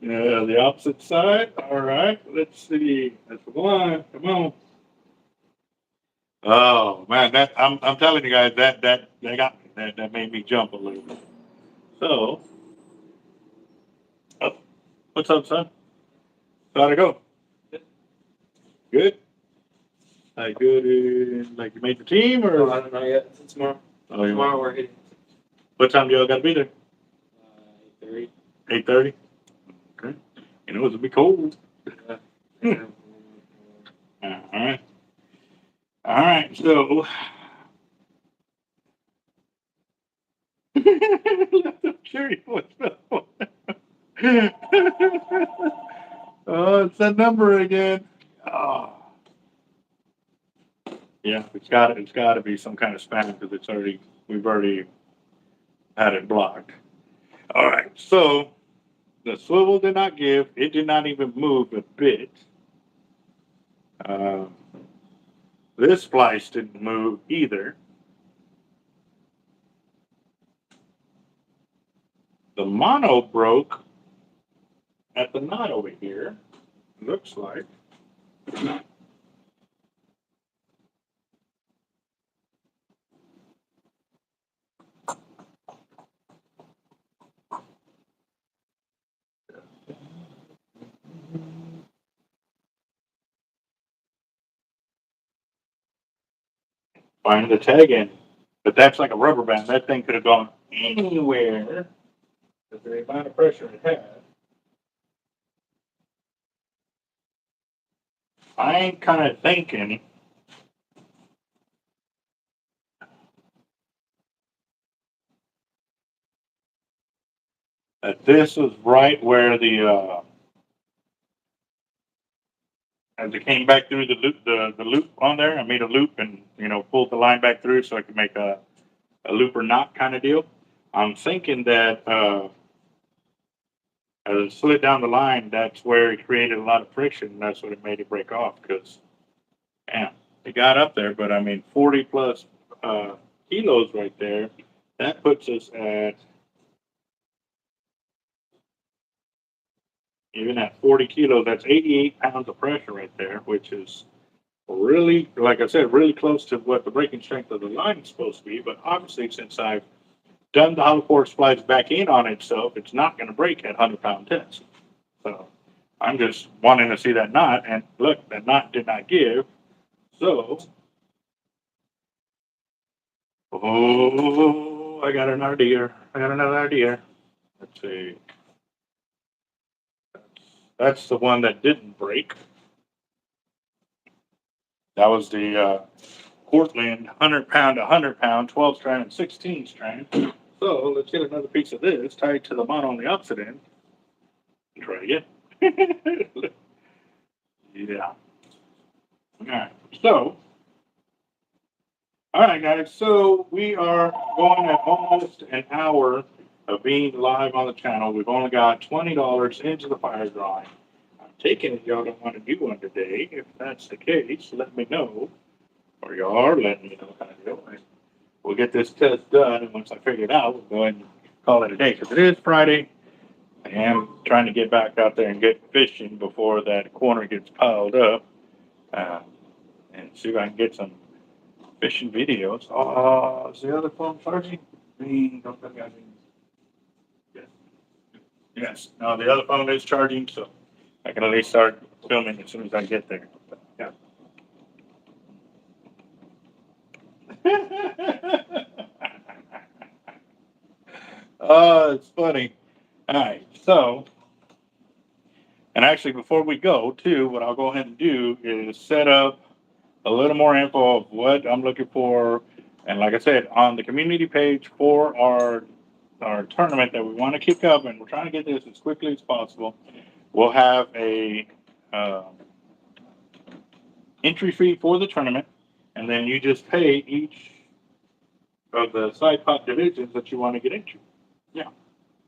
Yeah, the opposite side. All right, let's see. That's one. Come on. Oh man, I'm telling you guys that got me. That made me jump a little bit. So, oh, what's up, son? How'd it go? Good. Like good. Like you made the team, or? No, I don't know yet. It's tomorrow. Oh, Tomorrow we're hitting. What time do y'all got to be there? 8:30. 8:30. Okay. You know it's gonna be cold. Yeah. All right. All right. So I'm curious what's that one. Oh, it's that number again. Oh. Yeah, it's got to be some kind of spam because we've already had it blocked. All right, so the swivel did not give. It did not even move a bit. Um, this splice didn't move either. The mono broke at the knot over here. Looks like. Find the tag in. But that's like a rubber band. That thing could have gone anywhere with the amount of pressure it had. I'm kind of thinking that this was right where as it came back through the loop on there, I made a loop and, pulled the line back through so I could make a loop or knot kind of deal. I'm thinking that as it slid down the line, that's where it created a lot of friction. And that's what it made it break off because, man, it got up there. But I mean, 40 plus kilos right there. That puts us at, even at 40 kilos, that's 88 pounds of pressure right there, which is really, like I said, really close to what the breaking strength of the line is supposed to be. But obviously, since I've done the hollow core splice back in on itself, it's not going to break at 100-pound test. So I'm just wanting to see that knot. And look, that knot did not give. So, oh, I got an idea. I got another idea. Let's see. That's the one that didn't break. That was the Portland 100-pound, 100-pound, 12 strand, and 16 strand. So let's get another piece of this tied to the mono on the opposite end. Try again. Yeah. All right. So, all right, guys. So we are going at almost an hour of being live on the channel. We've only got $20 into the fire drawing. I'm taking it y'all don't want to do one today. If that's the case, let me know. Or you are letting me know how to do it. We'll get this test done, and once I figure it out, we'll go ahead and call it a day. Because it is Friday. I am trying to get back out there and get fishing before that corner gets piled up. Uh, and see if I can get some fishing videos. Oh, is the other phone charging? Don't tell me I didn't. Yes. Yes. No, the other phone is charging, so I can at least start filming as soon as I get there. Yeah. Oh, it's funny. All right. So, and actually, before we go, too, what I'll go ahead and do is set up a little more info of what I'm looking for. And like I said, on the community page for our tournament that we want to kick up, and we're trying to get this as quickly as possible. We'll have a entry fee for the tournament, and then you just pay each of the side pot divisions that you want to get into. Yeah,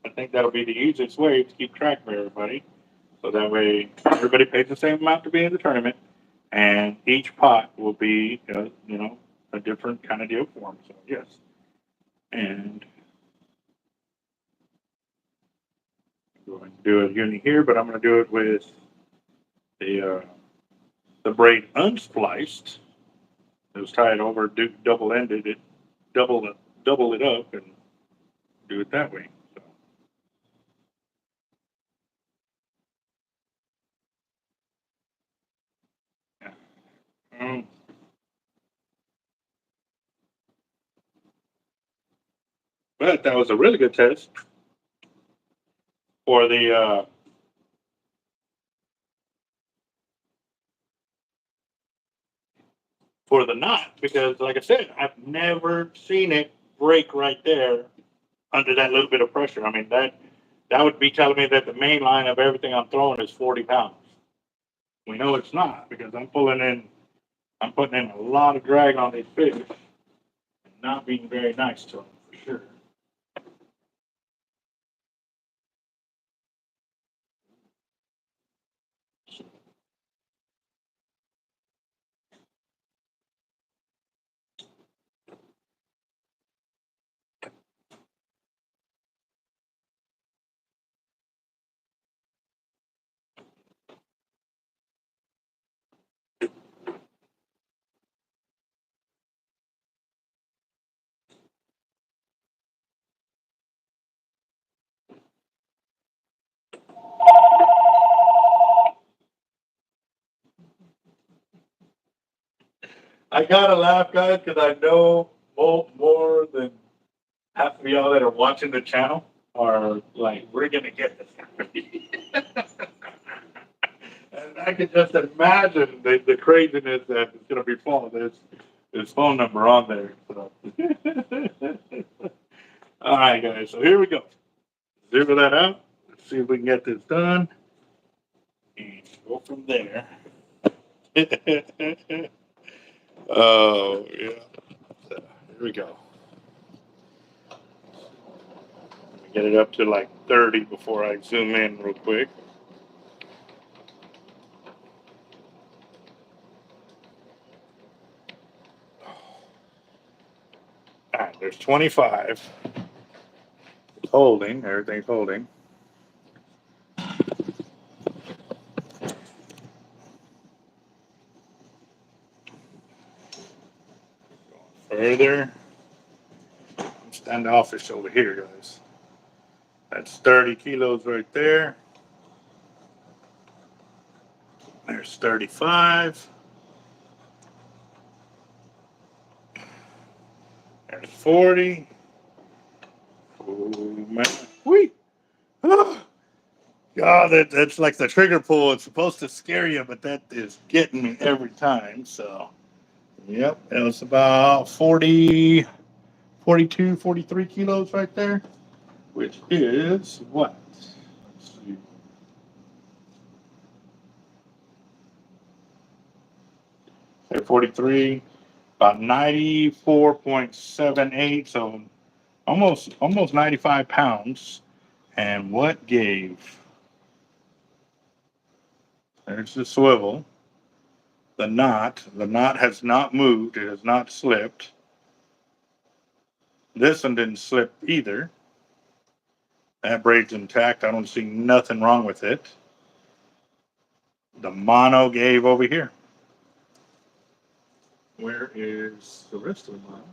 I think that'll be the easiest way to keep track of everybody. So that way, everybody pays the same amount to be in the tournament, and each pot will be, a different kind of deal for them. So yes, and I'm going to do it uni here, but I'm going to do it with the braid unspliced. It was tied over, double ended it, double it up, and do it that way. So, yeah. But that was a really good test for the knot because, like I said, I've never seen it break right there under that little bit of pressure. I mean, that would be telling me that the main line of everything I'm throwing is 40 pounds. We know it's not because I'm putting in a lot of drag on these fish and not being very nice to them for sure. I gotta laugh, guys, because I know more than half of y'all that are watching the channel are like, we're gonna get this guy. And I can just imagine the craziness that is gonna be following this phone number on there. So. All right, guys. So here we go. Zero that out. Let's see if we can get this done. And go from there. Oh yeah. So, here we go. Get it up to like 30 before I zoom in real quick. All right, there's 25. It's holding. Everything's holding. Further. I'm standoffish over here, guys. That's 30 kilos right there. There's 35. There's 40. Oh, man. Whee! Oh, God, that's like the trigger pull. It's supposed to scare you, but that is getting me every time. So, yep, it was about 40, 42, 43 kilos right there, which is what? Let's see. Say 43, about 94.78, so almost 95 pounds. And what gave? There's the swivel. The knot has not moved. It has not slipped. This one didn't slip either. That braid's intact. I don't see nothing wrong with it. The mono gave over here. Where is the rest of the mono?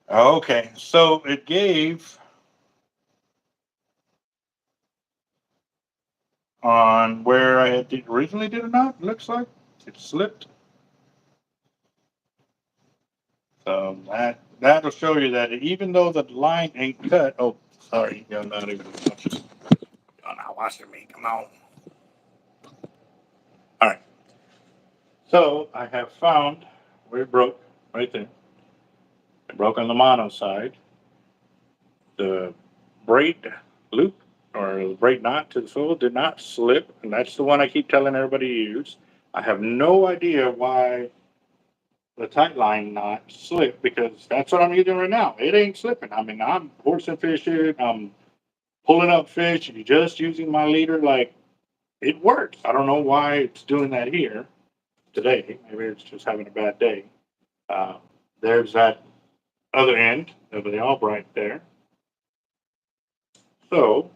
Okay, so it gave on where I had originally did a knot. Looks like it slipped. So that'll show you that even though the line ain't cut. Oh, sorry, you're not even watching. You're not watching me. Come on. All right. So I have found where it broke right there. It broke on the mono side. The braid loop or the braid knot to the swivel did not slip, and that's the one I keep telling everybody to use. I have no idea why the tight line knot slipped because that's what I'm using right now. It ain't slipping. I mean, I'm horsing fishing, I'm pulling up fish, and just using my leader. Like, it works. I don't know why it's doing that here today. Maybe it's just having a bad day. Uh, there's that other end of the Albright there. So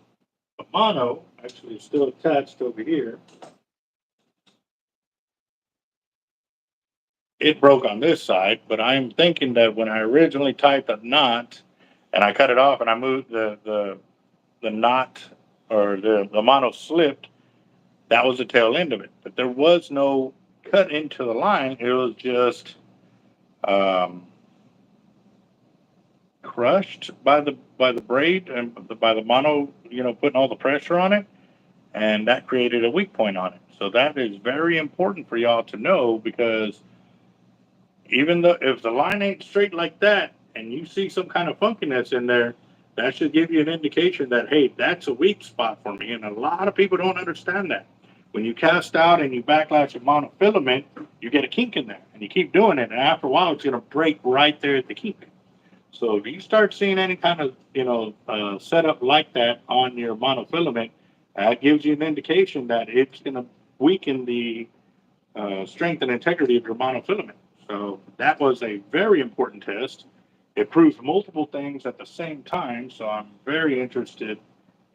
the mono actually is still attached over here. It broke on this side, but I'm thinking that when I originally tied the knot and I cut it off and I moved the knot or the mono slipped, that was the tail end of it. But there was no cut into the line. It was just crushed by the braid and by the mono, putting all the pressure on it, and that created a weak point on it. So that is very important for y'all to know because even though if the line ain't straight like that, and you see some kind of funkiness in there, that should give you an indication that, hey, that's a weak spot for me. And a lot of people don't understand that. When you cast out and you backlash a monofilament, you get a kink in there, and you keep doing it, and after a while, it's going to break right there at the kink. So if you start seeing any kind of setup like that on your monofilament, that gives you an indication that it's going to weaken the strength and integrity of your monofilament. So that was a very important test. It proves multiple things at the same time. So I'm very interested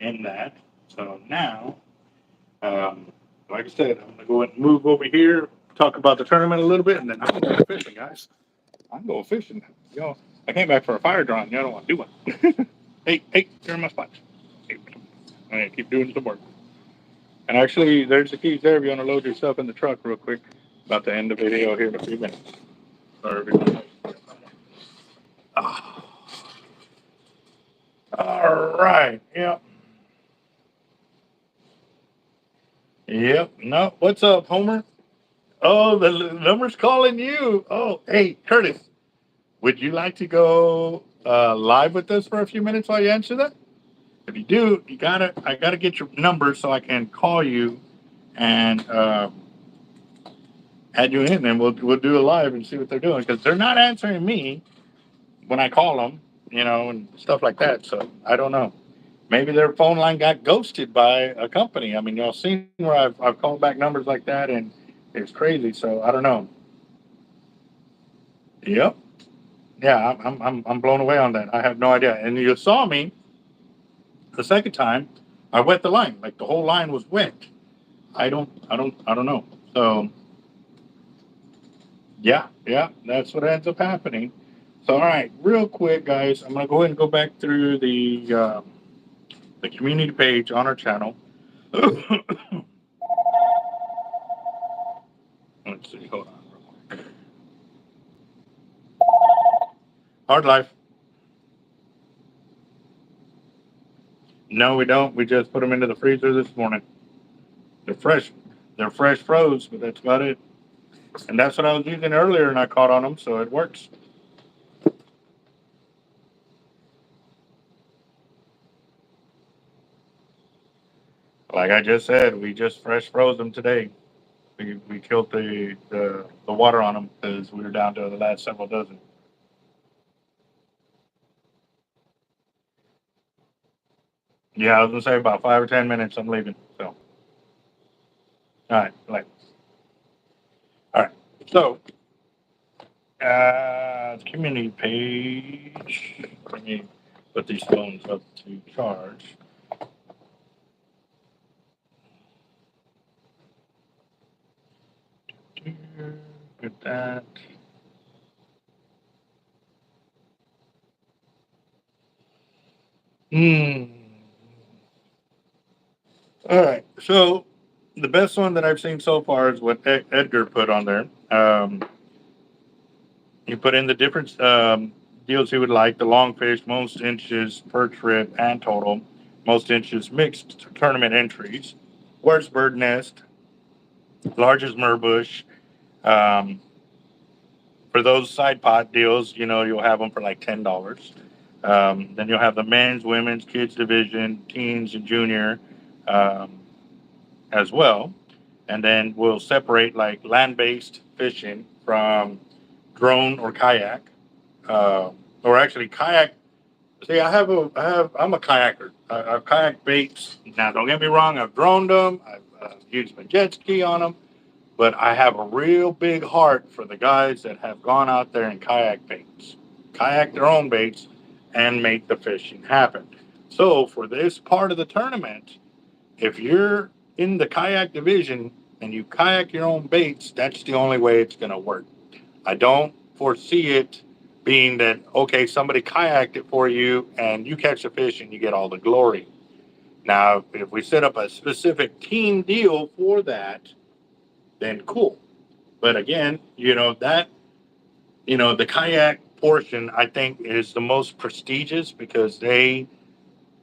in that. So now, like I said, I'm going to go ahead and move over here, talk about the tournament a little bit, and then I'm going fishing, guys. I'm going fishing. Y'all, I came back for a fire drawing. Y'all don't want to do one. Hey, you're in my spots. Hey, all right, keep doing some work. And actually, there's the keys there if you want to load your stuff in the truck real quick. About to end the video here in a few minutes. Sorry, everyone. Oh. All right. Yep. Yep. No. What's up, Homer? Oh, the number's calling you. Oh, hey, Curtis. Would you like to go live with us for a few minutes while you answer that? If you do, I gotta get your number so I can call you and add you in, and we'll do a live and see what they're doing because they're not answering me when I call them, and stuff like that. So I don't know. Maybe their phone line got ghosted by a company. I mean, y'all seen where I've called back numbers like that, and it's crazy. So I don't know. Yep. Yeah, I'm blown away on that. I have no idea. And you saw me the second time. I wet the line. Like the whole line was wet. I don't know. So yeah, that's what ends up happening. So all right, real quick, guys, I'm gonna go ahead and go back through the community page on our channel. Let's see, hold on real quick. Hard life. No, we don't. We just put them into the freezer this morning. They're fresh. They're fresh froze, but that's about it. And that's what I was using earlier, and I caught on them, so it works. Like I just said, we just fresh froze them today. We killed the water on them because we were down to the last several dozen. Yeah, I was gonna say about 5 or 10 minutes. I'm leaving. So, all right, like, all right. So, the community page. Let me put these phones up to charge. Put that. Hmm. All right. So the best one that I've seen so far is what Edgar put on there. He put in the different deals he would like: the long fish, most inches per trip, and total, most inches mixed tournament entries, worst bird nest, largest merbush. Um, for those side pot deals, you'll have them for like $10. Then you'll have the men's, women's, kids division, teens, and junior um, as well. And then we'll separate like land-based fishing from drone or kayak, or actually kayak. See, I'm a kayaker. I've kayak baits. Now, don't get me wrong. I've droned them. I've used my jet ski on them. But I have a real big heart for the guys that have gone out there and kayak their own baits, and make the fishing happen. So for this part of the tournament, if you're in the kayak division and you kayak your own baits, that's the only way it's going to work. I don't foresee it being that, okay, somebody kayaked it for you and you catch the fish and you get all the glory. Now, if we set up a specific team deal for that, then cool. But again, the kayak portion, I think, is the most prestigious because kayak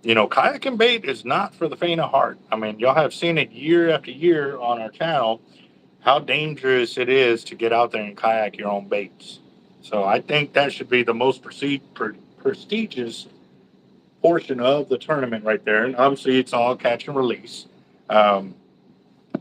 and bait is not for the faint of heart. I mean, y'all have seen it year after year on our channel, how dangerous it is to get out there and kayak your own baits. So I think that should be the most prestigious portion of the tournament right there. And obviously, it's all catch and release. Um,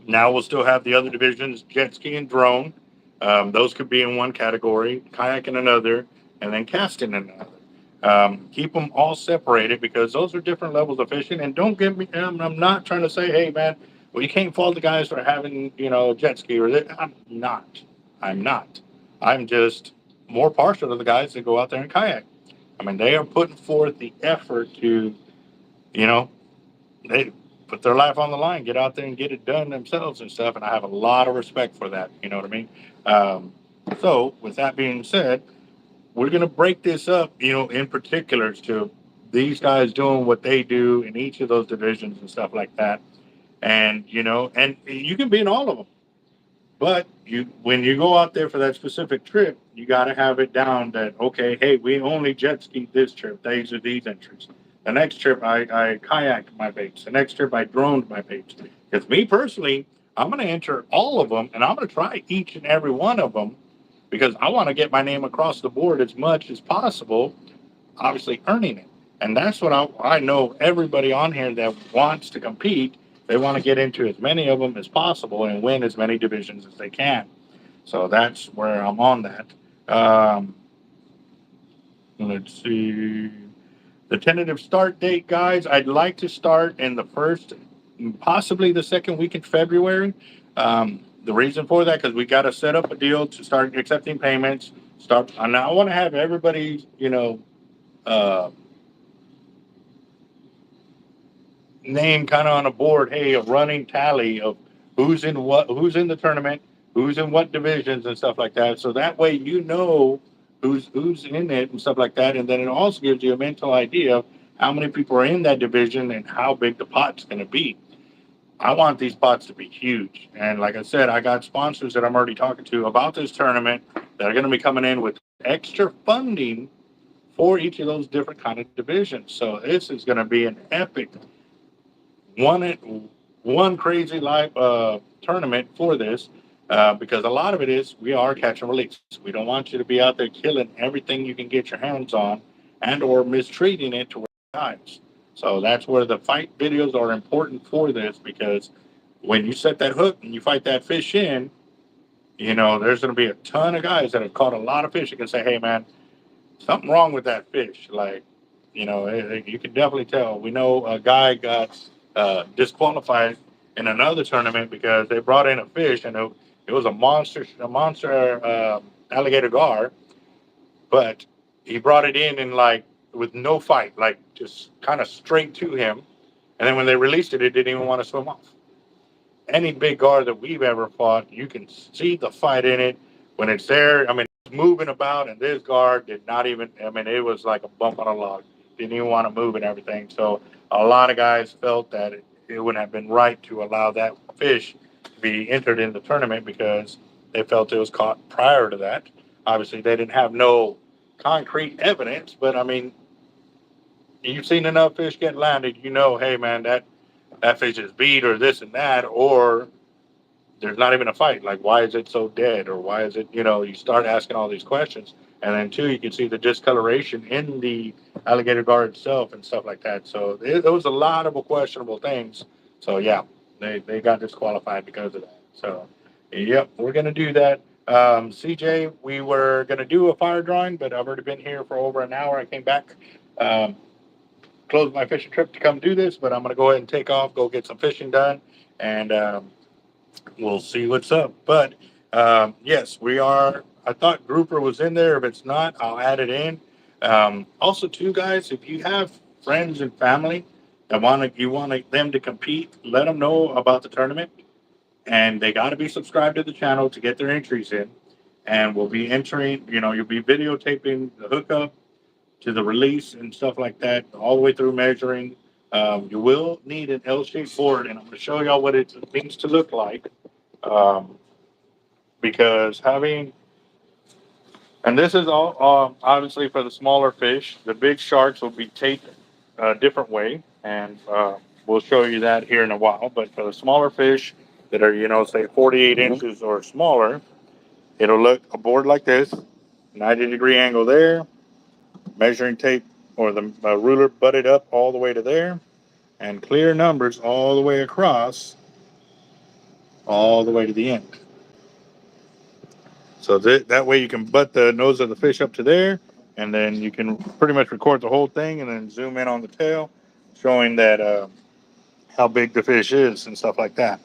Now we'll still have the other divisions, jet ski and drone. Those could be in one category, kayak in another, and then casting in another. Keep them all separated because those are different levels of fishing. And don't get me, I'm not trying to say, hey man, well you can't fault the guys for having jet ski or that. I'm not. I'm not. I'm just more partial to the guys that go out there and kayak. I mean, they are putting forth the effort to, you know, they put their life on the line, get out there and get it done themselves and stuff. And I have a lot of respect for that. You know what I mean? So, with that being said, we're going to break this up, in particulars to these guys doing what they do in each of those divisions and stuff like that. And, and you can be in all of them. But when you go out there for that specific trip, you got to have it down that okay, hey, we only jet ski this trip. These are these entries. The next trip, I kayaked my baits. The next trip, I droned my baits. Because me personally, I'm going to enter all of them, and I'm going to try each and every one of them because I want to get my name across the board as much as possible. Obviously, earning it, and that's what I know. Everybody on here that wants to compete they want to get into as many of them as possible and win as many divisions as they can. So that's where I'm on that. Um, let's see. The tentative start date, guys, I'd like to start in the first, possibly the second week in February. The reason for that, because we got to set up a deal to start accepting payments. And I want to have everybody, uh, name kind of on a board, hey, a running tally of who's in the tournament, who's in what divisions and stuff like that. So that way who's in it and stuff like that. And then it also gives you a mental idea of how many people are in that division and how big the pot's going to be. I want these pots to be huge. And like I said, I got sponsors that I'm already talking to about this tournament that are going to be coming in with extra funding for each of those different kind of divisions. So this is going to be an epic one crazy live tournament for this because a lot of it is we are catch and release. We don't want you to be out there killing everything you can get your hands on and or mistreating it to where it dies. So that's where the fight videos are important for this because when you set that hook and you fight that fish in, there's going to be a ton of guys that have caught a lot of fish. You can say, hey man, something wrong with that fish. Like, you can definitely tell. We know a guy got disqualified in another tournament because they brought in a fish and it was a monster alligator gar, but he brought it in like with no fight, like just kind of straight to him. And then when they released it, it didn't even want to swim off. Any big gar that we've ever fought, you can see the fight in it when it's there. I mean, it's moving about, and this gar did not even. I mean, it was like a bump on a log. Didn't even want to move and everything. So a lot of guys felt that it wouldn't have been right to allow that fish to be entered in the tournament because they felt it was caught prior to that. Obviously, they didn't have no concrete evidence, but I mean, you've seen enough fish get landed. Hey man, that fish is beat or this and that, or there's not even a fight. Like, why is it so dead? Or why is it, you start asking all these questions. And then, two, you can see the discoloration in the alligator gar itself and stuff like that. So there was a lot of questionable things. So, yeah, they got disqualified because of that. So, yep, we're going to do that. CJ, we were going to do a fire drawing, but I've already been here for over an hour. I came back, um, closed my fishing trip to come do this, but I'm going to go ahead and take off, go get some fishing done. And, we'll see what's up. But yes, we are. I thought grouper was in there. If it's not, I'll add it in. Also, too, guys, if you have friends and family that you want them to compete, let them know about the tournament, and they got to be subscribed to the channel to get their entries in. And we'll be entering. You'll be videotaping the hookup to the release and stuff like that, all the way through measuring. You will need an L-shaped board, and I'm going to show y'all what it needs to look like um, because and this is all obviously for the smaller fish. The big sharks will be taped a different way, and we'll show you that here in a while. But for the smaller fish that are, say 48 inches or smaller, it'll look a board like this. 90-degree angle there, measuring tape or the ruler butted up all the way to there, and clear numbers all the way across, all the way to the end. So that way you can butt the nose of the fish up to there, and then you can pretty much record the whole thing and then zoom in on the tail, showing that how big the fish is and stuff like that.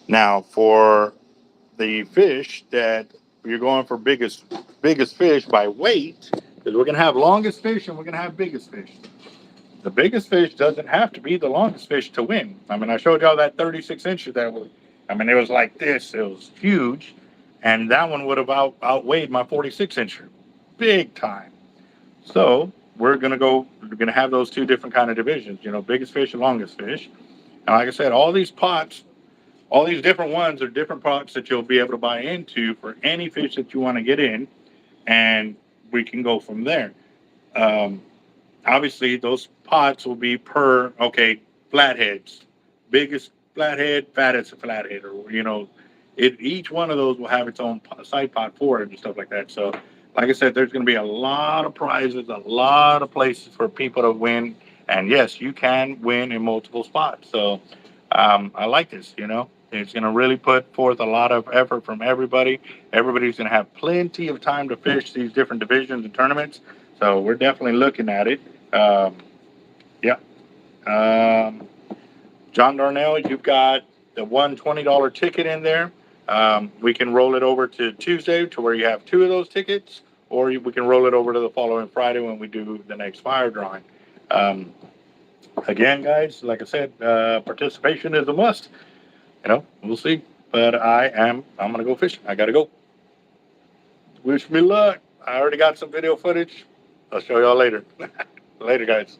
Now, for the fish that you're going for biggest fish by weight, because we're gonna have longest fish and we're gonna have biggest fish. The biggest fish doesn't have to be the longest fish to win. I mean, I showed y'all that 36 incher that was, I mean, it was like this. It was huge, and that one would have outweighed my 46 incher, big time. So we're gonna have those two different kind of divisions. You know, biggest fish and longest fish. And like I said, all these pots, all these different ones are different pots that you'll be able to buy into for any fish that you want to get in, and we can go from there. Um, Obviously, those pots will be per, okay, flatheads. Biggest flathead, fattest flathead, or, you know, each one of those will have its own side pot for it and stuff like that. So, like I said, there's going to be a lot of prizes, a lot of places for people to win. And yes, you can win in multiple spots. So, I like this, you know. It's going to really put forth a lot of effort from everybody. Everybody's going to have plenty of time to fish these different divisions and tournaments. So we're definitely looking at it. Um, yeah. Um, John Darnell, you've got the $120 ticket in there. We can roll it over to Tuesday to where you have two of those tickets, or we can roll it over to the following Friday when we do the next fire drawing. Um, Again, guys, like I said, participation is a must. You know, we'll see. But I'm going to go fishing. I got to go. Wish me luck. I already got some video footage. I'll show y'all later. Later, guys.